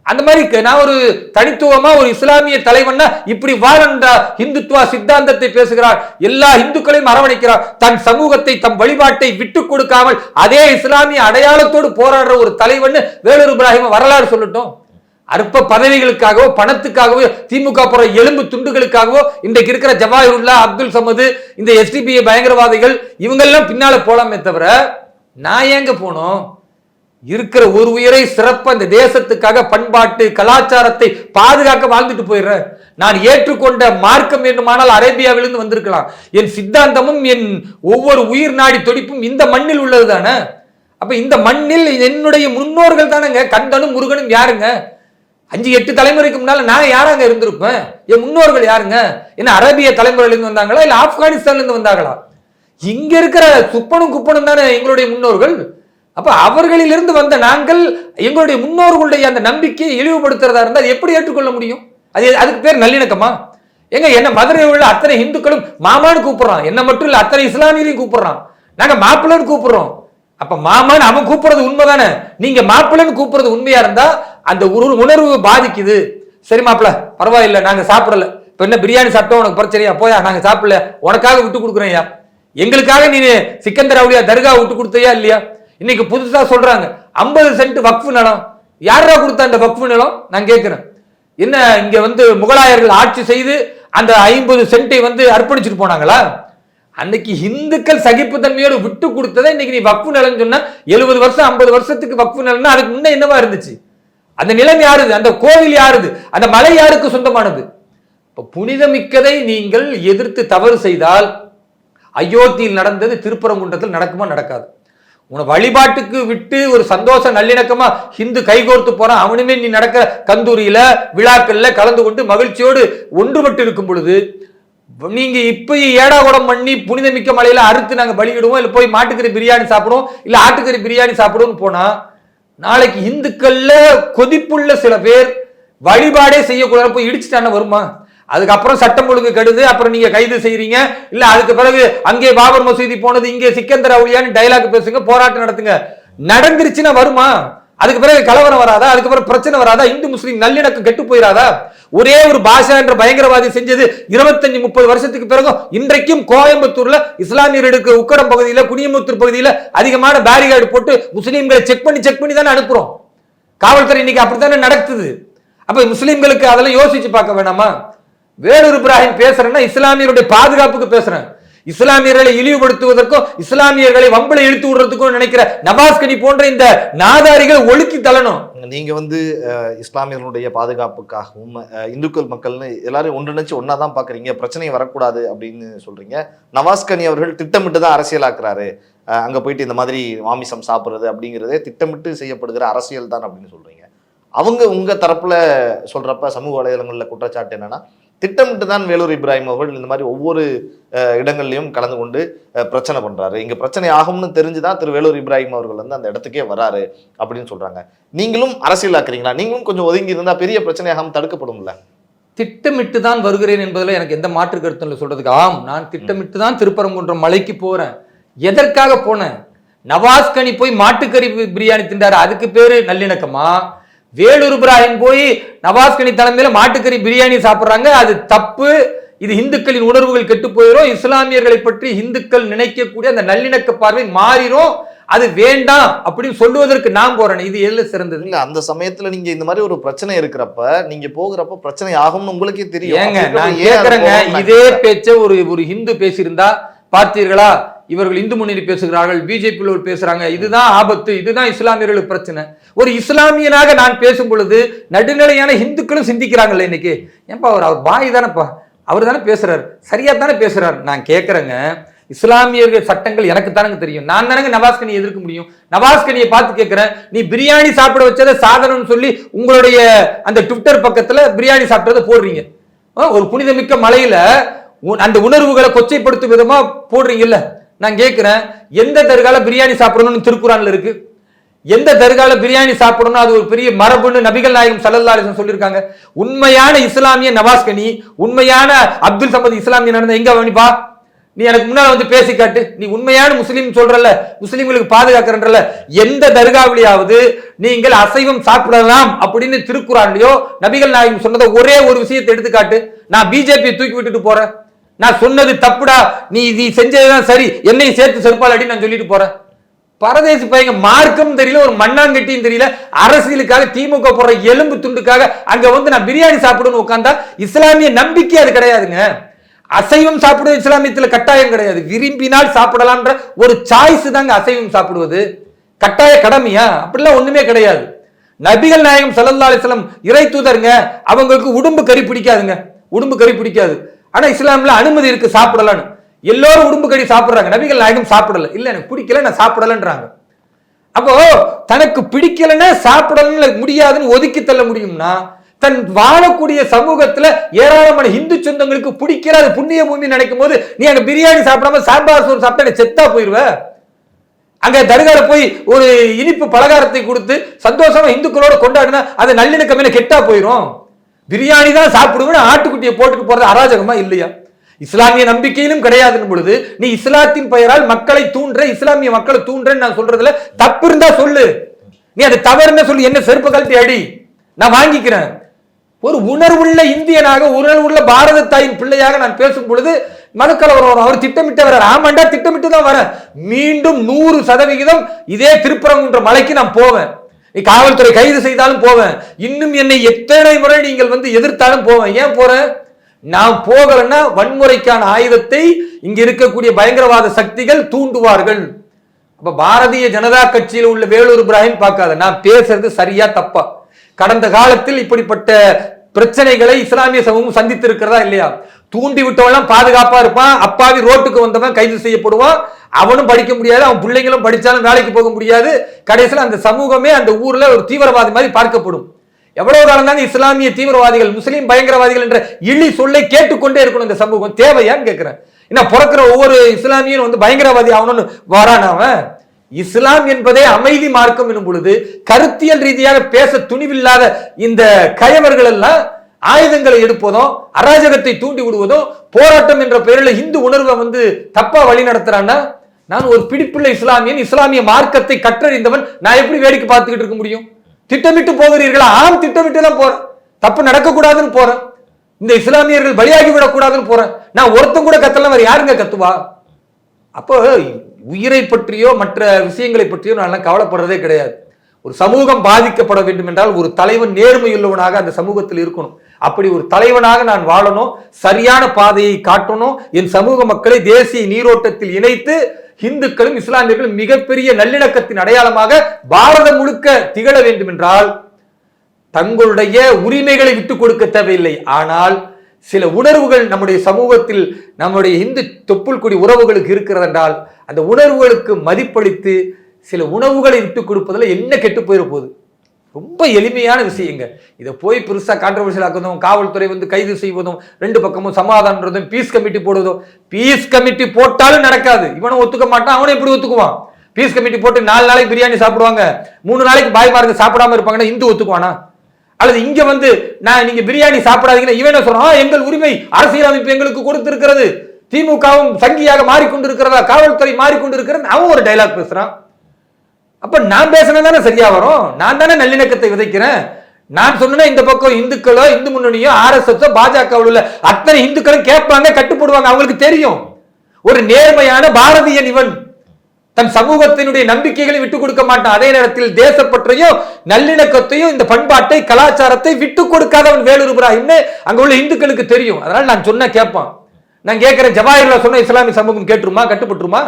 அந்த மாதிரி நான் ஒரு தனித்துவமா ஒரு இஸ்லாமிய தலைவன்னா இப்படி வாழ்ந்தா இந்துத்துவ சித்தாந்தத்தை பேசுகிறார், எல்லா இந்துக்களையும் அரவணைக்கிறார், தன் சமூகத்தை தம் வழிபாட்டை விட்டு கொடுக்காமல் அதே இஸ்லாமிய அடையாளத்தோடு போராடுற ஒரு தலைவன் வேலூர் இப்ராஹிம் வரலாறு சொல்லட்டும். அற்ப பதவிகளுக்காகவோ பணத்துக்காகவோ திமுக போற எலும்பு துண்டுகளுக்காகவோ இன்றைக்கு இருக்கிற ஜவாஹிருல்லா, அப்துல் சமது, இந்த எஸ்டிபிஐ பயங்கரவாதிகள் இவங்கெல்லாம் பின்னால போலாமே தவிர நான் ஏங்க போனோம்? இருக்கிற ஒரு உயிரை சிறப்ப இந்த தேசத்துக்காக பண்பாட்டு கலாச்சாரத்தை பாதுகாக்க வாழ்ந்துட்டு போயிடுறேன். நான் ஏற்றுக்கொண்ட மார்க்கம் வேண்டுமானால் அரேபியாவிலிருந்து வந்திருக்கலாம். என் சித்தாந்தமும் என் ஒவ்வொரு உயிர் நாடி துடிப்பும் இந்த மண்ணில் உள்ளது தானே. அப்ப இந்த மண்ணில் என்னுடைய முன்னோர்கள் தானேங்க. கந்தனும் முருகனும் யாருங்க? 5-8 தலைமுறைக்கு முன்னால நான் யாராங்க இருந்திருப்பேன்? என் முன்னோர்கள் யாருங்க? என்ன அரேபிய தலைமுறையிலிருந்து வந்தாங்களா, இல்ல ஆப்கானிஸ்தான்ல இருந்து வந்தாங்களா? இங்க இருக்கிற சுப்பனும் குப்பனும் தானே எங்களுடைய முன்னோர்கள். அப்ப அவர்களிலிருந்து வந்த நாங்கள் எங்களுடைய முன்னோர்களுடைய அந்த நம்பிக்கையை இழிவுபடுத்துறதா இருந்தால் எப்படி ஏற்றுக்கொள்ள முடியும்? அதுக்கு பேர் நல்லிணக்கமா? என்ன மதுரையில் உள்ள அத்தனை இந்துக்களும் மாமான்னு கூப்பிடுறான், என்ன மட்டும் இல்ல அத்தனை இஸ்லாமியரையும் கூப்பிடுறான், நாங்க மாப்பிள்ளன்னு கூப்பிடுறோம். அப்ப மாமான்னு அவன் கூப்பிடுறது உண்மைதானே? நீங்க மாப்பிள்ளன்னு கூப்பிடுறது உண்மையா இருந்தா அந்த உணர்வு பாதிக்குது. சரி மாப்பிள்ள பரவாயில்ல, நாங்க சாப்பிடல, இப்ப என்ன பிரியாணி சாப்பிட்டோம் உனக்கு பிரச்சனையா? போயா, நாங்க சாப்பிடல, உனக்காக விட்டு கொடுக்குறேன்யா, எங்களுக்காக நீ சிக்கந்தர் அவுலியா தர்கா விட்டு கொடுத்தையா இல்லையா? இன்னைக்கு புதுசா சொல்றாங்க 50 சென்ட் வக்ஃபு நிலம். யாரா கொடுத்த அந்த வக்ஃபு நிலம்? நான் கேட்கிறேன். என்ன இங்க வந்து முகலாயர்கள் ஆட்சி செய்து அந்த 50 சென்ட்டை வந்து அர்ப்பணிச்சுட்டு போனாங்களா? அன்னைக்கு இந்துக்கள் சகிப்புத்தன்மையோடு விட்டு கொடுத்ததை இன்னைக்கு நீ வக்ஃபு நிலம் சொன்னா 70 வருஷம் 50 வருஷத்துக்கு வக்ஃபு நிலம்னா அதுக்கு முன்ன என்னவா இருந்துச்சு? அந்த நிலம் யாருது? அந்த கோவில் யாருது? அந்த மலை யாருக்கு சொந்தமானது? இப்ப புனிதமிக்கதை நீங்கள் எதிர்த்து தவறு செய்தால் அயோத்தியில் நடந்தது திருப்பரங்குன்றத்தில் நடக்குமா? நடக்காது. உன வழிபாட்டுக்கு விட்டு ஒரு சந்தோஷ நல்லிணக்கமா ஹிந்து கைகோர்த்து போறான், அவனுமே நீ நடக்கிற கந்தூரியில விழாக்கள்ல கலந்து கொண்டு மகிழ்ச்சியோடு ஒன்றுபட்டு இருக்கும் பொழுது நீங்க இப்ப ஏடாகுடம் பண்ணி புனிதமிக்க மலையில அறுத்து நாங்க பலியிடுவோம், இல்ல போய் மாட்டுக்கறி பிரியாணி சாப்பிடுவோம், இல்ல ஆட்டுக்கறி பிரியாணி சாப்பிடுவோம் போனா நாளைக்கு இந்துக்கள்ல கொதிப்புள்ள சில பேர் வழிபாடே செய்யக்கூடாது போய் இடிச்சுட்டான வருமா? அதுக்கப்புறம் சட்டம் ஒழுங்கு கெடுது, அப்புறம் நீங்க கைது செய்யறீங்க. இல்ல அதுக்கு பிறகு அங்கே பாபர் மசூதி போனது, இங்கே சிக்கந்தர் அவுலியான்னு டைலாக் பேசுங்க, போராட்டம் நடத்துங்க. நடந்துருச்சுன்னா வருமா? அதுக்கு பிறகு கலவரம் வராதா? அதுக்கு பிறகு பிரச்சனை வராதா? இந்து முஸ்லீம் நல்லிணக்கம் கெட்டு போயிடாதா? ஒரே ஒரு பாஷா என்ற பயங்கரவாதி செஞ்சது 25-30 வருஷத்துக்கு பிறகு இன்றைக்கும் கோயம்புத்தூர்ல இஸ்லாமியர்களுக்கு உக்கடம் பகுதியில குனியமுத்தூர் பகுதியில அதிகமான பேரிகார்டு போட்டு முஸ்லீம்களை செக் பண்ணி தானே அனுப்புறோம். காவல்துறை இன்னைக்கு அப்படித்தானே நடக்குது. அப்ப முஸ்லீம்களுக்கு அதெல்லாம் யோசிச்சு பார்க்க வேணாமா? வேலூர் இப்ராஹிம் பேசுறேன்னா இஸ்லாமியருடைய பாதுகாப்புக்கு பேசுறேன். இஸ்லாமியர்களை இழிவுபடுத்துவதற்கும் இஸ்லாமியர்களை வம்பளை இழுத்து விடுறதுக்கும் நினைக்கிற நவாஸ்கனி போன்ற இந்த நாதாரிகள் ஒழுக்கி தள்ளணும். நீங்க வந்து இஸ்லாமியர்களுடைய பாதுகாப்புக்காகவும் இந்துக்கள் மக்கள்னு எல்லாரும் ஒன்றிணைச்சு ஒன்னாதான் பாக்குறீங்க, பிரச்சனை வரக்கூடாது அப்படின்னு சொல்றீங்க. நவாஸ்கனி அவர்கள் திட்டமிட்டு தான் அரசியலாக்குறாரு, அங்க போயிட்டு இந்த மாதிரி மாமிசம் சாப்பிடுறது அப்படிங்கிறதே திட்டமிட்டு செய்யப்படுகிற அரசியல் தான் அப்படின்னு சொல்றீங்க. அவங்க உங்க தரப்புல சொல்றப்ப சமூக வலைதளங்கள்ல குற்றச்சாட்டு என்னன்னா, திட்டமிட்டு தான் வேலூர் இப்ராஹிம் அவர்கள் இந்த மாதிரி ஒவ்வொரு இடங்கள்லையும் கலந்து கொண்டு பிரச்சனை பண்றாரு, இங்க பிரச்சனை ஆகும்னு தெரிஞ்சுதான் திரு வேலூர் இப்ராஹிம் அவர்கள் வந்து அந்த இடத்துக்கே வராரு அப்படின்னு சொல்றாங்க. நீங்களும் அரசியலாக்குறீங்களா? நீங்களும் கொஞ்சம் ஒதுங்கி இருந்தா பெரிய பிரச்சனையாகவும் தடுக்கப்படும்ல? திட்டமிட்டு தான் வருகிறேன் என்பதில் எனக்கு எந்த மாற்று கருத்தும் இல்லை சொல்றதுக்கு. ஆம், நான் திட்டமிட்டு தான் திருப்பரங்குன்றம் மலைக்கு போறேன். எதற்காக போனேன்? நவாஸ்கனி போய் மாட்டுக்கறி பிரியாணி தின்றாரு, அதுக்கு பேரு நல்லிணக்கமா? வேலூர் இப்ராஹிம் போய் நவாஸ்கனி தலைமையில மாட்டுக்கறி பிரியாணி சாப்பிடுறாங்க, அது தப்பு. இது இந்துக்களின் உணர்வுகள் கெட்டு போயிடும், இஸ்லாமியர்களை பற்றி இந்துக்கள் நினைக்கக்கூடிய அந்த நல்லிணக்க பார்வை மாறிடும், அது வேண்டாம் அப்படின்னு சொல்லுவதற்கு நான் போறேன். இது எல்லாம் சிறந்தது இல்ல. அந்த சமயத்துல நீங்க இந்த மாதிரி ஒரு பிரச்சனை இருக்கிறப்ப நீங்க போகிறப்ப பிரச்சனை ஆகும்னு உங்களுக்கே தெரியும். ஏங்க நான் கேக்குறேங்க, இதே பேச்ச ஒரு ஹிந்து பேசியிருந்தா பார்த்தீர்களா? இவர்கள் இந்து முன்னணி பேசுகிறார்கள், பிஜேபி பேசுறாங்க, இதுதான் ஆபத்து, இதுதான் இஸ்லாமியர்களுக்கு பிரச்சனை. ஒரு இஸ்லாமியனாக நான் பேசும் பொழுது நடுநிலையான இந்துக்களும் சிந்திக்கிறாங்கல்ல இன்னைக்கு. ஏன்பா அவர் பாய் தானேப்பா, அவர் தானே பேசுறாரு, சரியா தானே பேசுறாரு. நான் கேட்கறேங்க, இஸ்லாமியர்கள் சட்டங்கள் எனக்கு தானங்க தெரியும். நான் தானங்க நவாஸ்கனியை எதிர்க்க முடியும்? நவாஸ்கனியை பார்த்து கேட்கிறேன், நீ பிரியாணி சாப்பிட வச்சதை சாதனம்னு சொல்லி உங்களுடைய அந்த ட்விட்டர் பக்கத்துல பிரியாணி சாப்பிட்டதை போடுறீங்க. ஒரு புனிதமிக்க மலையில அந்த உணர்வுகளை கொச்சைப்படுத்தும் விதமா போடுறீங்கல்ல. நான் கேட்கிறேன், எந்த தர்கால பிரியாணி சாப்பிடணும்னு திருக்குறான்ல இருக்கு? எந்த தர்கால பிரியாணி சாப்பிடணும் அது ஒரு பெரிய மரபுன்னு நபிகள் நாயகம் ஸல்லல்லாஹு அலைஹி வஸல்லம் சொல்லியிருக்காங்க. உண்மையான இஸ்லாமிய நவாஸ்கனி, உண்மையான அப்துல் சமத் இஸ்லாமிய நடந்த எங்க வேணிப்பா? நீ எனக்கு முன்னால வந்து பேசி காட்டு. நீ உண்மையான முஸ்லீம் சொல்றல, முஸ்லீம்களுக்கு பாதுகாக்கிறன்றல, எந்த தர்காவிலேயாவது நீங்கள் அசைவம் சாப்பிடலாம் அப்படின்னு திருக்குறான்லயோ நபிகள் நாயகம் சொன்னதை ஒரே ஒரு விஷயத்தை எடுத்துக்காட்டு. நான் பிஜேபி தூக்கி விட்டுட்டு போறேன், நான் சொன்னது தப்புடா, நீ செஞ்சதுதான் சரி, என்னையும் சேர்த்து செருப்பால் அடி நான் சொல்லிட்டு போறேன். பரதேசி பையங்க, மார்க்கம் தெரியல, ஒரு மண்ணாங்கட்டியும் தெரியல, அரசியலுக்காக திமுக போடுற எலும்பு துண்டுக்காக அங்க வந்து நான் பிரியாணி சாப்பிடுன்னு உட்கார்ந்தா இஸ்லாமிய நம்பிக்கை அது கிடையாதுங்க. அசைவம் சாப்பிடுவது இஸ்லாமியத்துல கட்டாயம் கிடையாது, விரும்பினால் சாப்பிடலாம்ன்ற ஒரு சாய்ஸ் தாங்க அசைவம் சாப்பிடுவது. கட்டாய கடமையா? அப்படிலாம் ஒண்ணுமே கிடையாது. நபிகள் நாயகம் ஸல்லல்லாஹு அலைஹி வஸல்லம் இறை தூதருங்க, அவங்களுக்கு உடம்பு கறி பிடிக்காதுங்க, உடம்பு கறி பிடிக்காது. ஆனா இஸ்லாம்ல அனுமதி இருக்கு சாப்பிடலான்னு. எல்லோரும் உடம்பு கறி சாப்பிடுறாங்க, நபிகள் நாயகம் சாப்பிடல. இல்ல எனக்கு பிடிக்கல, நான் சாப்பிடலன்றாங்க. அப்போ தனக்கு பிடிக்கலன்னா சாப்பிடல முடியாதுன்னு ஒதுக்கி தள்ள முடியும்னா, தன் வாழக்கூடிய சமூகத்துல ஏராளமான இந்து சொந்தங்களுக்கு பிடிக்கிற அது புண்ணிய பூமி நினைக்கும் போது நீ அங்க பிரியாணி சாப்பிடாம சாம்பார் சோறு சாப்பிட்டா செத்தா போயிருவ. அங்க தர்கால போய் ஒரு இனிப்பு பலகாரத்தை கொடுத்து சந்தோஷமா இந்துக்களோட கொண்டாடினா அது நல்லிணக்கம் கெட்டா போயிரும். பிரியாணி தான் சாப்பிடுவேன்னு ஆட்டுக்குட்டியை போட்டுட்டு போறது அராஜகமா இல்லையா? இஸ்லாமிய நம்பிக்கையிலும் கிடையாதுன்னு பொழுது நீ இஸ்லாத்தின் பெயரால் மக்களை தூண்டுற, இஸ்லாமிய மக்களை தூண்டுறேன்னு நான் சொல்றதுல தப்பு இருந்தா சொல்லு. நீ அது தவறுன்னு சொல்லி என்ன செருப்பு கழட்டி அடி, நான் வாங்கிக்கிறேன். ஒரு உணர்வுள்ள இந்தியனாக, உணர்வுள்ள பாரத தாயின் பிள்ளையாக நான் பேசும் பொழுது மனுக்கலவர் வரும், அவர் திட்டமிட்டு வர்றார். ஆமாண்டா, திட்டமிட்டு தான் வரேன். மீண்டும் 100% இதே திருப்பரங்குன்ற மலைக்கு நான் போவேன். நீ காவல்துறை கைது செய்தாலும் போவேன், இன்னும் என்னை எத்தனை முறை நீங்கள் வந்து எதிர்த்தாலும் போவேன். ஏன் போறேன்? நான் போகலன்னா வன்முறைக்கான ஆயுதத்தை இங்க இருக்கக்கூடிய பயங்கரவாத சக்திகள் தூண்டுவார்கள். அப்ப பாரதிய ஜனதா கட்சியில் உள்ள வேலூர் இப்ராஹிம் பார்க்காத, நான் பேசுறது சரியா தப்பா? கடந்த காலத்தில் இப்படிப்பட்ட பிரச்சனைகளை இஸ்லாமிய சமூகம் சந்தித்து இருக்கிறதா இல்லையா? தூண்டி விட்டவெல்லாம் பாதுகாப்பா இருப்பான், அப்பாவி ரோட்டுக்கு வந்தவன் கைது செய்யப்படுவான், அவனும் படிக்க முடியாது, அவன் பிள்ளைங்களும் படிச்சாலும் வேலைக்கு போக முடியாது, கடைசியில் அந்த சமூகமே அந்த ஊர்ல ஒரு தீவிரவாதி மாதிரி பார்க்கப்படும். எவ்வளவு காலம் தாங்க இஸ்லாமிய தீவிரவாதிகள், முஸ்லீம் பயங்கரவாதிகள் என்ற இழி சொல்லை கேட்டுக்கொண்டே இருக்கணும் இந்த சமூகம்? தேவையான்னு கேட்கிறேன். என்ன பிறக்கிற ஒவ்வொரு இஸ்லாமியனும் வந்து பயங்கரவாதி ஆகணும்னு வரானவன்? இஸ்லாம் என்பதே அமைதி மார்க்கம் எனும் பொழுது கருத்தியல் ரீதியாக பேச துணிவில்லாத இந்த கயவர்கள் எல்லாம் ஆயுதங்களை எடுப்பதும் அராஜகத்தை தூண்டி விடுவதும் போராட்டம் என்ற பெயரில் இந்து உணர்வை வந்து தப்பா வழி நடத்துறான்னா, நான் ஒரு பிடிப்புள்ள இஸ்லாமியன், இஸ்லாமிய மார்க்கத்தை கற்றறிந்தவன், நான் எப்படி வேடிக்கை பார்த்துக்கிட்டு இருக்க முடியும்? திட்டமிட்டு போகிறீர்களா? ஆம், திட்டமிட்டு தான் போறேன். தப்பு நடக்கக்கூடாதுன்னு போறேன். இந்த இஸ்லாமியர்கள் பலியாகி விடக்கூடாதுன்னு போறேன். நான் ஒருத்தன் கூட கத்தலாம், வேற யாருங்க கத்துவா? அப்போ உயிரை பற்றியோ மற்ற விஷயங்களை பற்றியோ நான் கவலைப்படுறதே கிடையாது. ஒரு சமூகம் பாதிக்கப்பட வேண்டும் என்றால் ஒரு தலைவன் நேர்மையுள்ளவனாக அந்த சமூகத்தில் இருக்கணும். அப்படி ஒரு தலைவனாக நான் வாழணும், சரியான பாதையை காட்டணும், என் சமூக மக்களை தேசிய நீரோட்டத்தில் இணைத்து இந்துக்களும் இஸ்லாமியர்களும் மிகப்பெரிய நல்லிணக்கத்தின் அடையாளமாக பாரதம் முழுக்க திகழ வேண்டும் என்றால் தங்களுடைய உரிமைகளை விட்டுக் கொடுக்க தேவையில்லை. ஆனால் சில உணர்வுகள் நம்முடைய சமூகத்தில், நம்முடைய இந்து தொப்புள் கொடி உறவுகளுக்கு இருக்கிறது என்றால் அந்த உணர்வுகளுக்கு மதிப்பளித்து சில உணவுகளை விட்டுக் கொடுப்பதில் என்ன கெட்டு போயிட போகுது? ரொம்ப எளிமையான விஷயங்க. இதை போய் பெருசா கான்ட்ரவர்ஷியல் ஆக்குவதும், காவல்துறை வந்து கைது செய்வதும், ரெண்டு பக்கமும் சமாதானம், பீஸ் கமிட்டி போடுவதும். பீஸ் கமிட்டி போட்டாலும் நடக்காது. இவனும் ஒத்துக்க மாட்டான், அவனும் எப்படி ஒத்துக்குவான்? பீஸ் கமிட்டி போட்டு 4 நாளைக்கு பிரியாணி சாப்பிடுவாங்க, 3 நாளைக்கு பாய்மார்க்கு சாப்பிடாம இருப்பாங்கன்னா இந்து ஒத்துக்குவானா? அல்லது இங்க வந்து நான் நீங்க பிரியாணி சாப்பிடாதீங்கன்னா இவன் என்ன சொல்றான்? எங்கள் உரிமை அரசியலமைப்பு எங்களுக்கு கொடுத்திருக்கிறது, திமுகவும் சங்கியாக மாறிக்கொண்டிருக்கிறதா, காவல்துறை மாறிக்கொண்டிருக்கிறது, அவன் ஒரு டைலாக் பேசுறான். அப்ப நான் பேசினா தானே சரியா வரும்? நான் தானே நல்லிணக்கத்தை விதைக்கிறேன். நான் சொன்னா இந்த பக்கம் இந்துக்களோ, இந்து முன்னணியோ, RSS பாஜக உள்ள அத்தனை இந்துக்களும் கேட்பாங்க, கட்டுப்படுவாங்க. அவங்களுக்கு தெரியும் ஒரு நேர்மையான பாரதியன் இவன் தன் சமூகத்தினுடைய நம்பிக்கைகளை விட்டுக் கொடுக்க மாட்டான். அதே நேரத்தில் தேசப்பற்றையும் நல்லிணக்கத்தையும் இந்த பண்பாட்டை கலாச்சாரத்தை விட்டுக் கொடுக்காதவன் வேலூர் இப்ராஹிம்னு அங்க உள்ள இந்துக்களுக்கு தெரியும். அதனால நான் சொன்னா கேட்பான். நான் கேட்கிறேன், ஜவாஹிர்லால் சொன்ன இஸ்லாமிய சமூகம் கேட்டுருமா? கட்டுப்பட்டுருமா?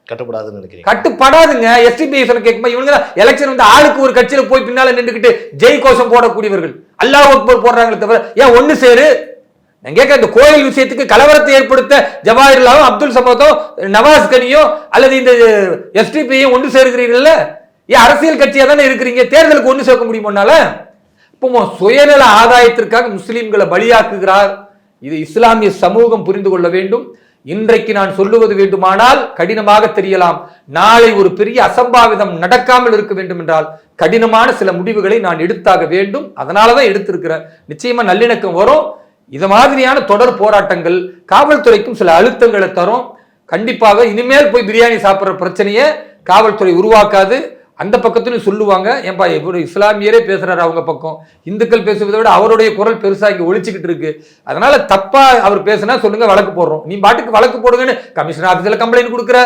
கட்டுப்படாதுன்னு நினைக்கிறீங்க? கட்டுப்படாதுங்க. STPI கேட்குமா? இவங்க எலெக்ஷன் வந்து ஆளுக்கு ஒரு கட்சியில போய் பின்னால நின்றுக்கிட்டு ஜெய் கோஷம் போடக்கூடியவர்கள். அல்லாஹ் அக்பர் போடுறாங்களே தவிர ஏன் ஒண்ணு சேரு? நான் கேட்க, இந்த கோயில் விஷயத்துக்கு கலவரத்தை ஏற்படுத்த ஜவாஹிர்லாலும் அப்துல் சமதோ நவாஸ் கனியோ அல்லது இந்த STPI ஒன்று சேர்க்கிறீர்கள். ஏன் அரசியல் கட்சியா தானே இருக்கிறீங்க? தேர்தலுக்கு ஒன்று சேர்க்க முடியுமானால? இப்போ சுயநல ஆதாயத்திற்காக முஸ்லிம்களை பலியாக்குகிறார். இது இஸ்லாமிய சமூகம் புரிந்து கொள்ள வேண்டும். இன்றைக்கு நான் சொல்லுவது வேண்டுமானால் கடினமாக தெரியலாம், நாளை ஒரு பெரிய அசம்பாவிதம் நடக்காமல் இருக்க வேண்டும் என்றால் கடினமான சில முடிவுகளை நான் எடுத்தாக வேண்டும். அதனாலதான் எடுத்திருக்கிறேன். நிச்சயமா நல்லிணக்கம் வரும். இது மாதிரியான தொடர் போராட்டங்கள் காவல்துறைக்கும் சில அழுத்தங்களை தரும். கண்டிப்பாக இனிமேல் போய் பிரியாணி சாப்பிட்ற பிரச்சனையை காவல்துறை உருவாக்காது. அந்த பக்கத்துலையும் சொல்லுவாங்க, ஏன்பா இவர் இஸ்லாமியரே பேசுறாரு அவங்க பக்கம், இந்துக்கள் பேசுவதை விட அவருடைய குரல் பெருசா இங்க ஒழிச்சுக்கிட்டு இருக்கு, அதனால தப்பா அவர் பேசினா சொல்லுங்க, வழக்கு போடுறோம். நீ பாட்டுக்கு வழக்கு போடுங்கன்னு கமிஷனர் ஆபீஸ்ல கம்ப்ளைண்ட் கொடுக்குற,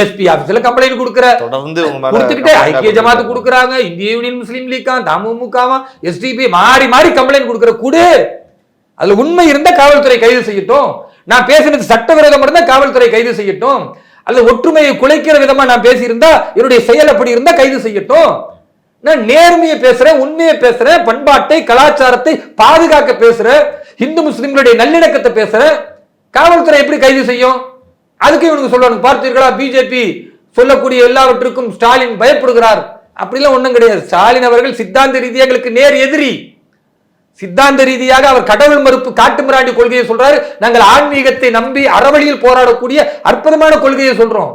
SP ஆபீஸ்ல கம்ப்ளைண்ட் கொடுக்குற, தொடர்ந்து கொடுத்துக்கிட்டே ஐக்கிய ஜமாத்து கொடுக்குறாங்க, இந்திய யூனியன் முஸ்லீம் லீக்கா, தமுமுகவா, STPI மாறி மாறி கம்ப்ளைண்ட் கொடுக்குற. கூடு அதுல உண்மை இருந்தா காவல்துறை கைது செய்யட்டும். நான் பேசினது சட்டவிரோதம் இருந்தா காவல்துறை கைது செய்யட்டும். அல்லது ஒற்றுமையை குலைக்கிற விதமா நான் பேசியிருந்தா, என்னுடைய செயல் அப்படி இருந்தா கைது செய்யட்டும். நான் நேர்மையை பேசுறேன், உண்மையை பேசுறேன், பண்பாட்டை கலாச்சாரத்தை பாதுகாக்க பேசுறேன், இந்து முஸ்லிம்களுடைய நல்லிணக்கத்தை பேசுறேன். காவல்துறை எப்படி கைது செய்யும்? அதுக்கு இவனுக்கு சொல்லணும், பார்த்தீர்களா பிஜேபி சொல்லக்கூடிய எல்லாவற்றுக்கும் ஸ்டாலின் பயப்படுகிறார். அப்படிலாம் ஒண்ணும் கிடையாது. ஸ்டாலின் அவர்கள் சித்தாந்த ரீதியாக எங்களுக்கு நேர் எதிரி. சித்தாந்த ரீதியாக அவர் கடவுள் மறுப்பு காட்டு மிராண்டி கொள்கையை சொல்றாரு. நாங்கள் ஆன்மீகத்தை நம்பி அறவழியில் போராடக்கூடிய அற்புதமான கொள்கையை சொல்றோம்.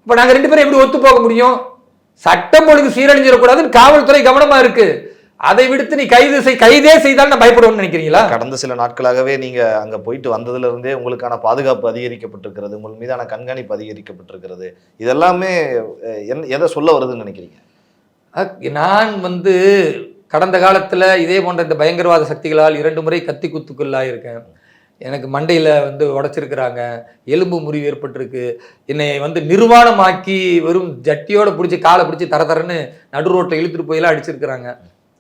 இப்ப நாங்க 2 பேரும் எப்படி ஒத்து போக முடியும்? சட்டம் ஒழுங்கு சீரழிஞ்சிடக்கூடாதுன்னு காவல்துறை கவனமா இருக்கு. அதை விடுத்து நீ கைதே செய்தால் நான் பயப்படுவேன்னு நினைக்கிறீங்களா? கடந்த சில நாட்களாகவே நீங்க அங்க போயிட்டு வந்ததுல இருந்தே உங்களுக்கான பாதுகாப்பு அதிகரிக்கப்பட்டிருக்கிறது, உங்கள் மீதான கண்காணிப்பு அதிகரிக்கப்பட்டிருக்கிறது. இதெல்லாமே எதை சொல்ல வருதுன்னு நினைக்கிறீங்க? நான் கடந்த காலத்தில் இதே போன்ற இந்த பயங்கரவாத சக்திகளால் 2 முறை கத்தி குத்துக்குள்ளாயிருக்கேன். எனக்கு மண்டையில் வந்து உடைச்சிருக்கிறாங்க, எலும்பு முறிவு ஏற்பட்டிருக்கு, என்னை வந்து நிர்வாணமாக்கி வெறும் ஜட்டியோட பிடிச்சி காலை பிடிச்சி தரன்னு நடு ரோட்டில் இழுத்துட்டு போயெல்லாம் அடிச்சிருக்கிறாங்க.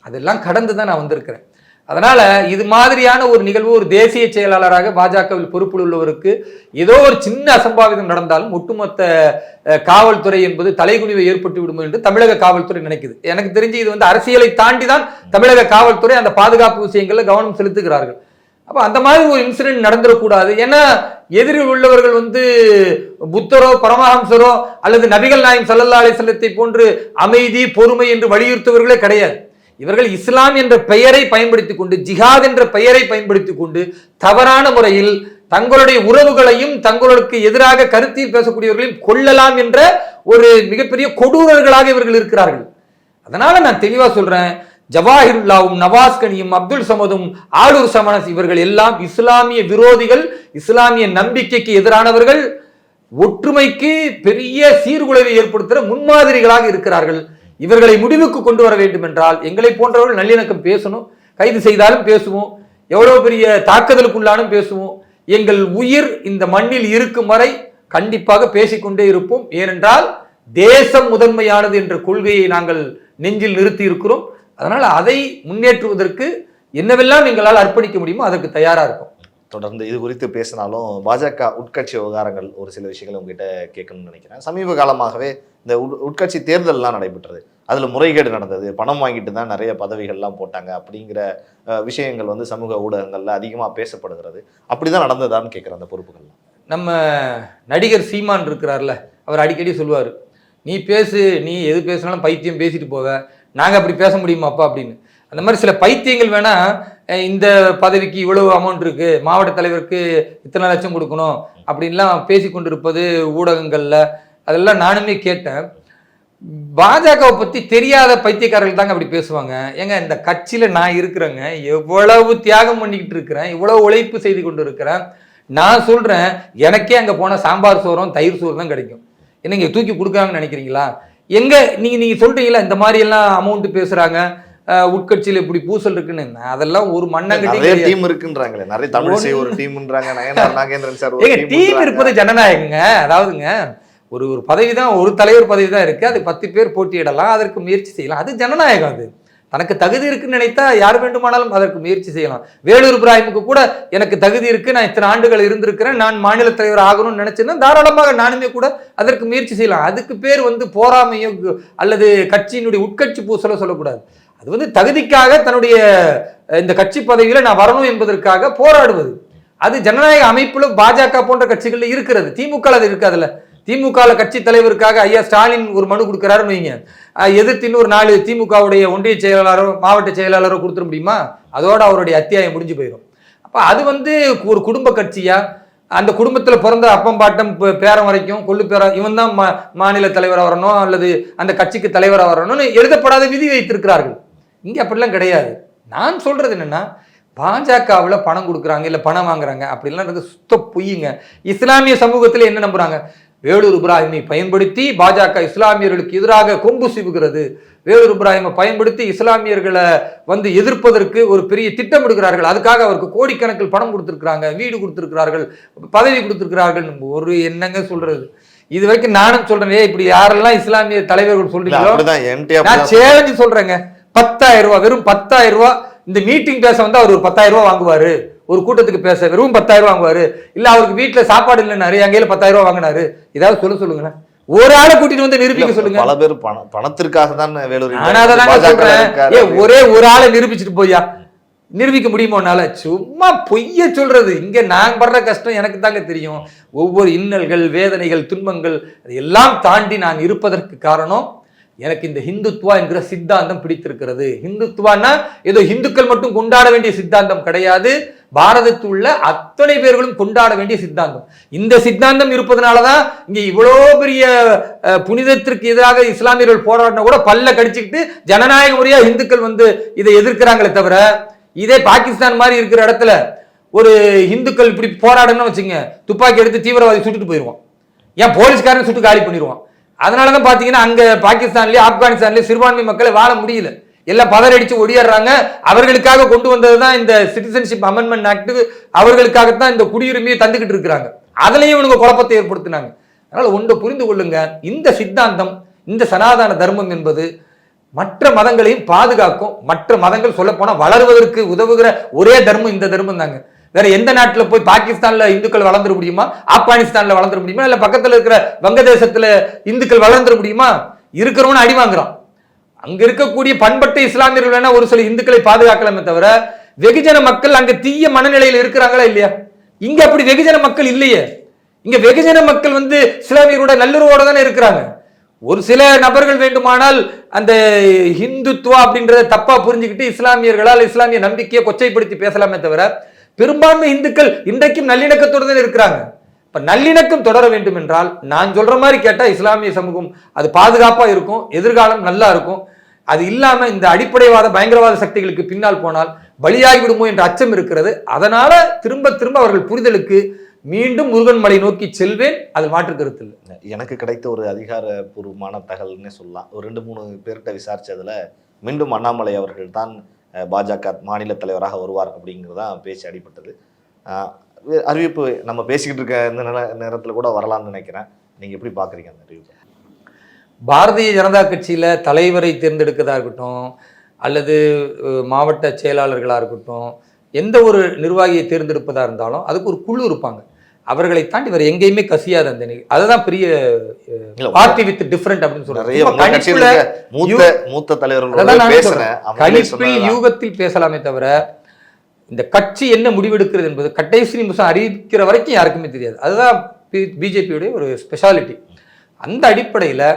அதெல்லாம் கடந்து தான் நான் வந்திருக்கிறேன். அதனால இது மாதிரியான ஒரு நிகழ்வு ஒரு தேசிய செயலாளராக பாஜகவில் பொறுப்பில் உள்ளவருக்கு ஏதோ ஒரு சின்ன அசம்பாவிதம் நடந்தாலும் ஒட்டுமொத்த காவல்துறை என்பது தலைகுனிவை ஏற்பட்டு விடும் என்று தமிழக காவல்துறை நினைக்குது. எனக்கு தெரிஞ்சு இது வந்து அரசியலை தாண்டி தான் தமிழக காவல்துறை அந்த பாதுகாப்பு விஷயங்கள்ல கவனம் செலுத்துகிறார்கள். அப்ப அந்த மாதிரி ஒரு இன்சிடென்ட் நடந்துடக்கூடாது. ஏன்னா எதிரில் உள்ளவர்கள் வந்து புத்தரோ பரமஹம்சரோ அல்லது நபிகள் நாயகம் ஸல்லல்லாஹு அலைஹி வஸல்லத்தை போன்று அமைதி பொறுமை என்று வலியுறுத்துவர்களே கிடையாது. இவர்கள் இஸ்லாம் என்ற பெயரை பயன்படுத்திக் கொண்டு, ஜிஹாத் என்ற பெயரை பயன்படுத்திக் கொண்டு தவறான முறையில் தங்களுடைய உறவுகளையும் தங்களுக்கு எதிராக கருத்தில் பேசக்கூடியவர்களையும் கொல்லலாம் என்ற ஒரு மிகப்பெரிய கொடூரர்களாக இவர்கள் இருக்கிறார்கள். அதனால நான் தெளிவா சொல்றேன், ஜவாஹிருல்லாவும் நவாஸ்கனியும் அப்துல் சமதும் ஆலூர் சமனஸ் இவர்கள் எல்லாம் இஸ்லாமிய விரோதிகள், இஸ்லாமிய நம்பிக்கைக்கு எதிரானவர்கள், ஒற்றுமைக்கு பெரிய சீர்குலைவை ஏற்படுத்துகிற முன்மாதிரிகளாக இருக்கிறார்கள். இவர்களை முடிவுக்கு கொண்டு வர வேண்டும் என்றால் எங்களை போன்றவர்கள் நல்லிணக்கம் பேசணும், கைது செய்தாலும் பேசுவோம், எவ்வளவு பெரிய தாக்குதலுக்குள்ளானும் பேசுவோம். எங்கள் உயிர் இந்த மண்ணில் இருக்கும் வரை கண்டிப்பாக பேசிக்கொண்டே இருப்போம். ஏனென்றால் தேசம் முதன்மையானது என்ற கொள்கையை நாங்கள் நெஞ்சில் நிறுத்தி இருக்கிறோம். அதனால் அதை முன்னேற்றுவதற்கு என்னவெல்லாம் எங்களால் அர்ப்பணிக்க முடியுமோ அதற்கு தயாரா இருக்கும். தொடர்ந்து இது குறித்து பேசினாலும் பாஜக உட்கட்சி விவகாரங்கள் ஒரு சில விஷயங்கள் உங்ககிட்ட கேட்கணும்னு நினைக்கிறேன். சமீப காலமாகவே இந்த உட்கட்சி தேர்தல்லாம் நடைபெற்றது, அதுல முறைகேடு நடந்தது, பணம் வாங்கிட்டு தான் நிறைய பதவிகள்லாம் போட்டாங்க அப்படிங்கிற விஷயங்கள் வந்து சமூக ஊடகங்கள்ல அதிகமா பேசப்படுகிறது. அப்படிதான் நடந்ததான்னு கேட்குறேன். அந்த பொறுப்புகள்லாம் நம்ம நடிகர் சீமான் இருக்கிறார்ல, அவர் அடிக்கடி சொல்லுவார், நீ பேசு, நீ எது பேசினாலும் பைத்தியம் பேசிட்டு போவ, நாங்கள் அப்படி பேச முடியுமாப்பா அப்படின்னு. அந்த மாதிரி சில பைத்தியங்கள் வேணா இந்த பதவிக்கு இவ்வளவு அமௌண்ட் இருக்கு, மாவட்ட தலைவருக்கு இத்தனை லட்சம் கொடுக்கணும் அப்படின்லாம் பேசி கொண்டிருப்பது ஊடகங்கள்ல, அதெல்லாம் நானுமே கேட்டேன். பாஜகவை பத்தி தெரியாத பைத்தியக்காரர்கள் தாங்க அப்படி பேசுவாங்க. ஏங்க இந்த கட்சியில நான் இருக்கிறேங்க, எவ்வளவு தியாகம் பண்ணிக்கிட்டு இருக்கிறேன், இவ்வளவு உழைப்பு செய்து கொண்டு இருக்கிறேன். நான் சொல்றேன், எனக்கே அங்க போன சாம்பார் சோறும் தயிர் சோறு தான் கிடைக்கும். என்னங்க தூக்கி கொடுக்குறாங்கன்னு நினைக்கிறீங்களா? எங்க நீங்க சொல்றீங்களா இந்த மாதிரி எல்லாம் அமௌண்ட் பேசுறாங்க, உட்கட்சியில இப்படி பூசல் இருக்குன்னு? அதெல்லாம் ஒரு மண்ணங்கட்டி டீம் இருக்குன்றாங்களே, நிறைய தமிழ் ஒரு டீம்ன்றாங்க. நாகேந்திரன் சார் டீம் இருப்பது ஜனநாயகங்க. அதாவதுங்க ஒரு பதவி தான், ஒரு தலைவர் பதவி தான் இருக்கு, அது 10 பேர் போட்டியிடலாம், அதற்கு முயற்சி செய்யலாம், அது ஜனநாயகம். அது தனக்கு தகுதி இருக்குன்னு நினைத்தா யார் வேண்டுமானாலும் அதற்கு முயற்சி செய்யலாம். வேலூர் இப்ராஹிமுக்கு கூட எனக்கு தகுதி இருக்கு, நான் இத்தனை ஆண்டுகள் இருந்திருக்கிறேன், நான் மாநில தலைவர் ஆகணும்னு நினைச்சேன்னா தாராளமாக நானுமே கூட அதற்கு முயற்சி செய்யலாம். அதுக்கு பேர் வந்து போராமையோ அல்லது கட்சியினுடைய உட்கட்சி பூசலோ சொல்லக்கூடாது. அது வந்து தகுதிக்காக தன்னுடைய இந்த கட்சி பதவியில நான் வரணும் என்பதற்காக போராடுவது. அது ஜனநாயக அமைப்புல பாஜக போன்ற கட்சிகள்ல இருக்கிறது. திமுக அது இருக்காதுல்ல. திமுக கட்சி தலைவருக்காக ஐயா ஸ்டாலின் ஒரு மனு கொடுக்கிறாருன்னு வைங்க, எதிர்த்து இன்னொரு 4 திமுகவுடைய ஒன்றிய செயலாளரோ மாவட்ட செயலாளரோ கொடுத்துட முடியுமா? அதோட அவருடைய அத்தியாயம் முடிஞ்சு போயிடும். அப்ப அது வந்து ஒரு குடும்ப கட்சியா, அந்த குடும்பத்துல பிறந்த அப்பம் பாட்டம் பேரம் வரைக்கும் கொள்ளு பேரம் இவன் தான் மாநில தலைவராக வரணும் அல்லது அந்த கட்சிக்கு தலைவராக வரணும்னு எழுதப்படாத விதி வைத்திருக்கிறார்கள். இங்க அப்படிலாம் கிடையாது. நான் சொல்றது என்னன்னா, பாஜகவில் பணம் கொடுக்குறாங்க இல்லை பணம் வாங்குறாங்க அப்படிலாம் சுத்த பொய்யுங்க. இஸ்லாமிய சமூகத்தில் என்ன நம்புறாங்க? வேலூர் இப்ராஹிமை பயன்படுத்தி பாஜக இஸ்லாமியர்களுக்கு எதிராக கொம்பு சிவுகிறது, வேலூர் இப்ராஹிமை பயன்படுத்தி இஸ்லாமியர்களை வந்து எதிர்ப்பதற்கு ஒரு பெரிய திட்டம் எடுக்கிறார்கள், அதுக்காக அவருக்கு கோடிக்கணக்கில் பணம் கொடுத்துருக்குறாங்க, வீடு கொடுத்துருக்கிறார்கள், பதவி கொடுத்துருக்கிறார்கள். ஒரு என்னங்க சொல்றது? இது வரைக்கும் நானும் சொல்றேன், இப்படி யாரெல்லாம் இஸ்லாமிய தலைவர்கள் சொல்றீங்களோ நான் சேலஞ்சு சொல்றேங்க. 10,000 ரூபாய், வெறும் 10,000 ரூபாய் இந்த மீட்டிங் பேச வந்து அவர் ஒரு 10,000 ரூபாய் வாங்குவாரு, ஒரு கூட்டத்துக்கு பேச வெறும் 10,000 ரூபாய் வாங்குவாரு. இல்ல அவருக்கு வீட்டுல சாப்பாடு இல்லைன்னாரு, அங்கேயில 10,000 ரூபாய் வாங்கினாரு, ஏதாவது சொல்லுங்களேன். ஒரு ஆளை கூட்டிட்டு வந்து நிரூபிக்க சொல்லுங்க. பல பேர் பணத்திற்காக தான் வேலூர். ஒரே ஒரு ஆளை நிரூபிச்சுட்டு போயா நிரூபிக்க முடியுமோனால சும்மா பொய்ய சொல்றது. இங்க நான் படுற கஷ்டம் எனக்கு தாங்க தெரியும். ஒவ்வொரு இன்னல்கள், வேதனைகள், துன்பங்கள் எல்லாம் தாண்டி நான் இருப்பதற்கு காரணம் எனக்கு இந்த ஹிந்துத்வா என்கிற சித்தாந்தம் பிடித்திருக்கிறது. ஹிந்துத்வான்னா ஏதோ இந்துக்கள் மட்டும் கொண்டாட வேண்டிய சித்தாந்தம் கிடையாது, பாரதத்தில் உள்ள அத்தனை பேர்களும் கொண்டாட வேண்டிய சித்தாந்தம். இந்த சித்தாந்தம் இருப்பதனாலதான் இங்க இவ்வளோ பெரிய புனிதத்திற்கு எதிராக இஸ்லாமியர்கள் போராடினா கூட பல்ல கடிச்சுக்கிட்டு ஜனநாயக முறையா இந்துக்கள் வந்து இதை எதிர்க்கிறாங்களே தவிர, இதே பாகிஸ்தான் மாதிரி இருக்கிற இடத்துல ஒரு இந்துக்கள் இப்படி போராடணும்னு வச்சுங்க, துப்பாக்கி எடுத்து தீவிரவாதி சுட்டுட்டு போயிடுவான், ஏன் போலீஸ்காரன் சுட்டு காலி பண்ணிடுவான். அதனாலதான் பாத்தீங்கன்னா அங்க பாகிஸ்தான்லயும் ஆப்கானிஸ்தான்லயும் சிறுபான்மை மக்களை வாழ முடியல. எல்லாம் பதறடிச்சு ஒடியாடுறாங்க. அவர்களுக்காக கொண்டு வந்ததுதான் இந்த சிட்டிசன்ஷிப் அமெண்ட்மெண்ட் ஆக்ட், அவர்களுக்காகத்தான் இந்த குடியுரிமையை தந்துகிட்டு இருக்கிறாங்க. அதுலயும் இவனுங்க குழப்பத்தை ஏற்படுத்தினாங்க. அதனால ஒன்று புரிந்து கொள்ளுங்க, இந்த சித்தாந்தம், இந்த சனாதன தர்மம் என்பது மற்ற மதங்களையும் பாதுகாக்கும். மற்ற மதங்கள் சொல்ல போனா வளர்வதற்கு உதவுகிற ஒரே தர்மம் இந்த தர்மம் தாங்க. வேற எந்த நாட்டுல போய் பாகிஸ்தான்ல இந்துக்கள் வளர்ந்துட முடியுமா? ஆப்கானிஸ்தான்ல வளர்ந்துட முடியுமா? இல்ல பக்கத்துல இருக்கிற வங்கதேசத்துல இந்துக்கள் வளர்ந்துட முடியுமா? இருக்கிறவன அடி வாங்குறான். அங்க இருக்கக்கூடிய பண்பட்ட இஸ்லாமியர்கள் வேணா ஒரு சில இந்துக்களை பாதுகாக்கலாமே தவிர வெகுஜன மக்கள் அங்க தீய மனநிலையில் இருக்கிறாங்களா இல்லையா? இங்க அப்படி வெகுஜன மக்கள் இல்லையே. இங்க வெகுஜன மக்கள் இஸ்லாமியரோட நல்லுறவோட தானே இருக்கிறாங்க. ஒரு சில நபர்கள் வேண்டுமானால் அந்த ஹிந்துத்துவா அப்படின்றத தப்பா புரிஞ்சுக்கிட்டு இஸ்லாமியர்களால் இஸ்லாமிய நம்பிக்கையை கொச்சைப்படுத்தி பேசலாமே தவிர பெரும்பான்மை இந்துக்கள் இன்றைக்கும் நல்லிணக்கத்தோடு தான் இருக்கிறாங்க. இப்ப நல்லிணக்கம் தொடர வேண்டும் என்றால் நான் சொல்ற மாதிரி கேட்டா இஸ்லாமிய சமூகம் அது பாதுகாப்பா இருக்கும், எதிர்காலம் நல்லா இருக்கும். அது இல்லாம இந்த அடிப்படைவாத பயங்கரவாத சக்திகளுக்கு பின்னால் போனால் பலியாகி விடுமோ என்ற அச்சம் இருக்கிறது. அதனால திரும்ப திரும்ப அவர்கள் புரிதலுக்கு மீண்டும் முருகன் மலை நோக்கி செல்வேன், அதில் மாற்று கருத்து இல்லை. எனக்கு கிடைத்த ஒரு அதிகாரப்பூர்வமான தகவல்னே சொல்லலாம். ஒரு 2-3 பேர்கிட்ட விசாரிச்சதுல மீண்டும் அண்ணாமலை அவர்கள் தான் பாஜக மாநில தலைவராக வருவார் அப்படிங்கிறதான் பேச்சு அடிபட்டது. அறிவிப்பு நம்ம பேசிக்கிட்டு இருக்க இந்த நேரத்தில் கூட வரலாம்னு நினைக்கிறேன். நீங்க எப்படி பாக்குறீங்க அந்த அறிவிப்பு? பாரதிய ஜனதா கட்சியில தலைவரை தேர்ந்தெடுக்கதா இருக்கட்டும், அல்லது மாவட்ட செயலாளர்களா இருக்கட்டும், எந்த ஒரு நிர்வாகியை தேர்ந்தெடுப்பதா இருந்தாலும் அதுக்கு ஒரு குழு இருப்பாங்க. அவர்களை தாண்டி வேற எங்கேயுமே கசியாது அந்த அதுதான் பெரிய பார்ட்டி வித் டிஃபரண்ட் அப்படின்னு சொல்றாங்க. மூத்த தலைவர்கள் யூகத்தில் பேசலாமே தவிர இந்த கட்சி என்ன முடிவெடுக்கிறது என்பது கடைசி நிமிஷம் அறிவிக்கிற வரைக்கும் யாருக்குமே தெரியாது. அதுதான் பிஜேபியுடைய ஒரு ஸ்பெஷாலிட்டி. அந்த அடிப்படையில்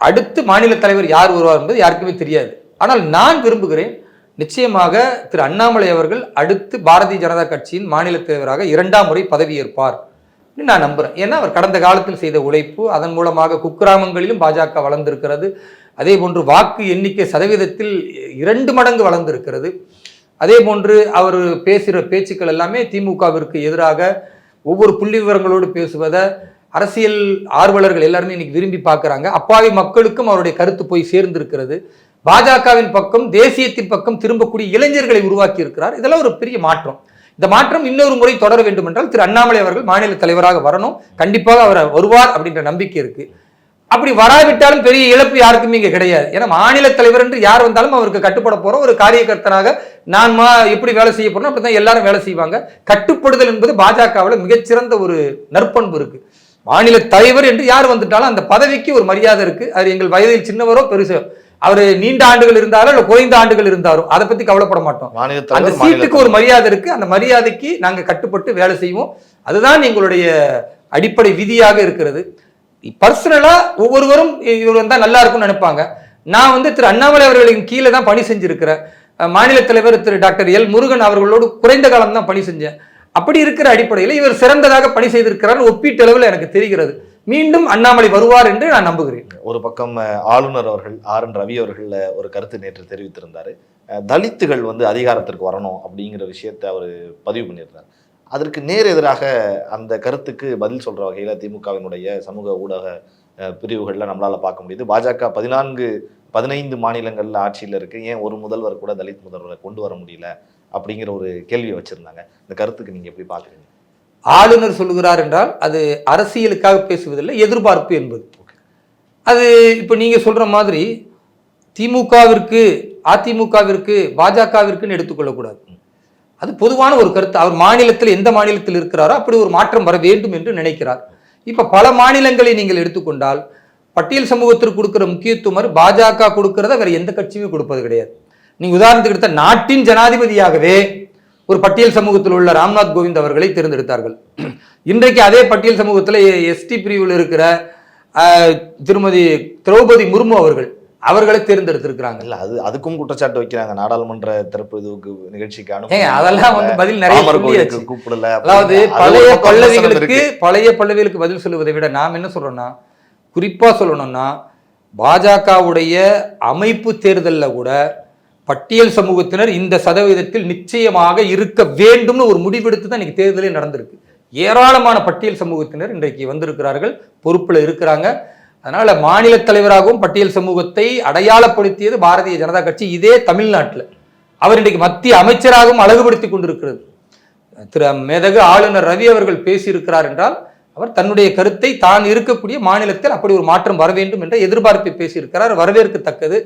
அடுத்து மாநில தலைவர் யார் வருவார் என்பது யாருக்குமே தெரியாது. ஆனால் நான் விரும்புகிறேன், நிச்சயமாக திரு அண்ணாமலை அவர்கள் அடுத்து பாரதிய ஜனதா கட்சியின் மாநில தலைவராக 2ஆம் முறை பதவியேற்பார் நான் நம்புறேன். ஏன்னா அவர் கடந்த காலத்தில் செய்த உழைப்பு, அதன் மூலமாக குக்கிராமங்களிலும் பாஜக வளர்ந்திருக்கிறது. அதே போன்று வாக்கு எண்ணிக்கை சதவீதத்தில் 2 மடங்கு வளர்ந்திருக்கிறது. அதே போன்று அவர் பேசுகிற பேச்சுக்கள் எல்லாமே திமுகவிற்கு எதிராக ஒவ்வொரு புள்ளி விவரங்களோடு பேசுவதை அரசியல் ஆர்வலர்கள் எல்லாருமே இன்னைக்கு விரும்பி பார்க்குறாங்க. அப்பாவி மக்களுக்கும் அவருடைய கருத்து போய் சேர்ந்திருக்கிறது. பாஜகவின் பக்கம், தேசியத்தின் பக்கம் திரும்பக்கூடிய இளைஞர்களை உருவாக்கி இருக்கிறார். இதெல்லாம் ஒரு பெரிய மாற்றம். இந்த மாற்றம் இன்னொரு முறை தொடர வேண்டும் என்றால் திரு அண்ணாமலை அவர்கள் மாநில தலைவராக வரணும். கண்டிப்பாக அவர் வருவார் அப்படின்ற நம்பிக்கை இருக்கு. அப்படி வராவிட்டாலும் பெரிய இழப்பு யாருக்குமே இங்க கிடையாது. ஏன்னா மாநில தலைவர் என்று யார் வந்தாலும் அவருக்கு கட்டுப்பட போற ஒரு காரியகர்த்தனாக நான் எப்படி வேலை செய்ய போறோம் அப்படிதான் எல்லாரும் வேலை செய்வாங்க. கட்டுப்படுதல் என்பது பாஜகவில் மிகச்சிறந்த ஒரு நற்பண்பு இருக்கு. மாநில தலைவர் என்று யார் வந்துட்டாலும் அந்த பதவிக்கு ஒரு மரியாதை இருக்கு. அது எங்கள் வயதில் சின்னவரோ பெருசோ, அவர் நீண்ட ஆண்டுகள் இருந்தாரோ இல்ல குறைந்த ஆண்டுகள் இருந்தாரோ அதை பத்தி கவலைப்பட மாட்டோம். அந்த சீட்டுக்கு ஒரு மரியாதை இருக்கு. அந்த மரியாதைக்கு நாங்க கட்டுப்பட்டு வேலை செய்வோம். அதுதான் எங்களுடைய அடிப்படை விதியாக இருக்கிறது. பர்சனலா ஒவ்வொருவரும் இவர் வந்தா நல்லா இருக்கும்னு நினைப்பாங்க. நான் திரு அண்ணாமலை அவர்களின் கீழே தான் பணி செஞ்சிருக்கிறேன். மாநில தலைவர் திரு டாக்டர் எல் முருகன் அவர்களோடு குறைந்த காலம் தான் பணி செஞ்சேன். அப்படி இருக்கிற அடிப்படையில் இவர் சிறந்ததாக பணி செய்திருக்கிறார் ஒப்பீட்டளவில் எனக்கு தெரிகிறது. மீண்டும் அண்ணாமலை வருவார் என்று நான் நம்புகிறேன். ஒரு பக்கம் ஆளுநர் அவர்கள் RN ரவி அவர்கள் ஒரு கருத்து நேற்று தெரிவித்திருந்தாரு. தலித்துகள் அதிகாரத்திற்கு வரணும் அப்படிங்கிற விஷயத்தை அவர் பதிவு பண்ணியிருந்தார். அதற்கு நேர் எதிராக அந்த கருத்துக்கு பதில் சொல்ற வகையில திமுகவினுடைய சமூக ஊடக பிரிவுகள்ல நம்மளால பார்க்க முடியுது. பாஜக 15 மாநிலங்கள்ல ஆட்சியில் இருக்கு, ஏன் ஒரு முதல்வர் கூட தலித் முதல்வரை கொண்டு வர முடியல அப்படிங்கிற ஒரு கேள்வியை வச்சிருந்தாங்க. இந்த கருத்துக்கு நீங்க எப்படி பாக்குறீங்க? ஆளுநர் சொல்லுகிறார் என்றால் அது அரசியலுக்காக பேசுவதில்லை, எதிர்பார்ப்பு என்பது. அது இப்ப நீங்க சொல்ற மாதிரி திமுகவிற்கு, அதிமுகவிற்கு, பாஜகவிற்குன்னு எடுத்துக்கொள்ளக்கூடாது. அது பொதுவான ஒரு கருத்து. அவர் மாநிலத்தில் எந்த மாநிலத்தில் இருக்கிறாரோ அப்படி ஒரு மாற்றம் வர வேண்டும் என்று நினைக்கிறார். இப்ப பல மாநிலங்களை நீங்கள் எடுத்துக்கொண்டால் பட்டியல் சமூகத்திற்கு கொடுக்கிற முக்கியத்துவம் பாஜக கொடுக்கிறத வேற எந்த கட்சியுமே கொடுப்பது கிடையாது. நீங்க உதாரணத்துக்கு எடுத்த நாட்டின் ஜனாதிபதியாகவே ஒரு பட்டியல் சமூகத்தில் உள்ள ராம்நாத் கோவிந்த் அவர்களை தேர்ந்தெடுத்தார்கள். இன்றைக்கு அதே பட்டியல் சமூகத்தில் ST பிரிவில் இருக்கிற திருமதி திரௌபதி முர்மு அவர்களை தேர்ந்தெடுத்திருக்கிறாங்க. இல்ல அதுக்கும் குற்றச்சாட்டு வைக்கிறாங்க. நாடாளுமன்ற திறப்பு நிகழ்ச்சிக்கு அதெல்லாம் பதில் நிறைய கூப்பிடல. அதாவது பழைய பல்லவிகளுக்கு பதில் சொல்லுவதை விட நாம் என்ன சொல்றோம்னா, குறிப்பா சொல்லணும்னா பாஜகவுடைய அமைப்பு தேர்தலில் கூட பட்டியல் சமூகத்தினர் இந்த சதவீதத்தில் நிச்சயமாக இருக்க வேண்டும்னு ஒரு முடிவெடுத்து தான் இன்னைக்கு தேர்தலே நடந்திருக்கு. ஏராளமான பட்டியல் சமூகத்தினர் இன்றைக்கு வந்திருக்கிறார்கள், பொறுப்புல இருக்கிறாங்க. அதனால மாநில தலைவராகவும் பட்டியல் சமூகத்தை அடையாளப்படுத்தியது பாரதிய ஜனதா கட்சி. இதே தமிழ்நாட்டில் அவர் இன்றைக்கு மத்திய அமைச்சராகவும் அழகுபடுத்தி கொண்டிருக்கிறது. திரு மேதகு ஆளுநர் ரவி அவர்கள் பேசியிருக்கிறார் என்றால் அவர் தன்னுடைய கருத்தை தான் இருக்கக்கூடிய மாநிலத்தில் அப்படி ஒரு மாற்றம் வர வேண்டும் என்ற எதிர்பார்ப்பை பேசியிருக்கிறார், வரவேற்கத்தக்கது.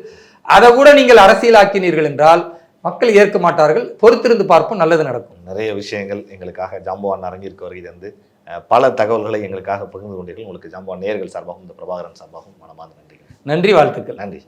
அதை கூட நீங்கள் அரசியலாக்கினீர்கள் என்றால் மக்கள் ஏற்க மாட்டார்கள். பொறுத்திருந்து பார்ப்போம், நல்லது நடக்கும். நிறைய விஷயங்கள் எங்களுக்காக ஜாம்பவான் அரங்கிற்கு வருகிறது வந்து பல தகவல்களை எங்களுக்காக பகிர்ந்து கொண்டீர்கள். உங்களுக்கு ஜாம்பவான் நேயர்கள் சார்பாகவும் இந்த பிரபாகரன் சார்பாகவும் மனமார்ந்த நன்றி. நன்றி, வாழ்த்துக்கள். நன்றி.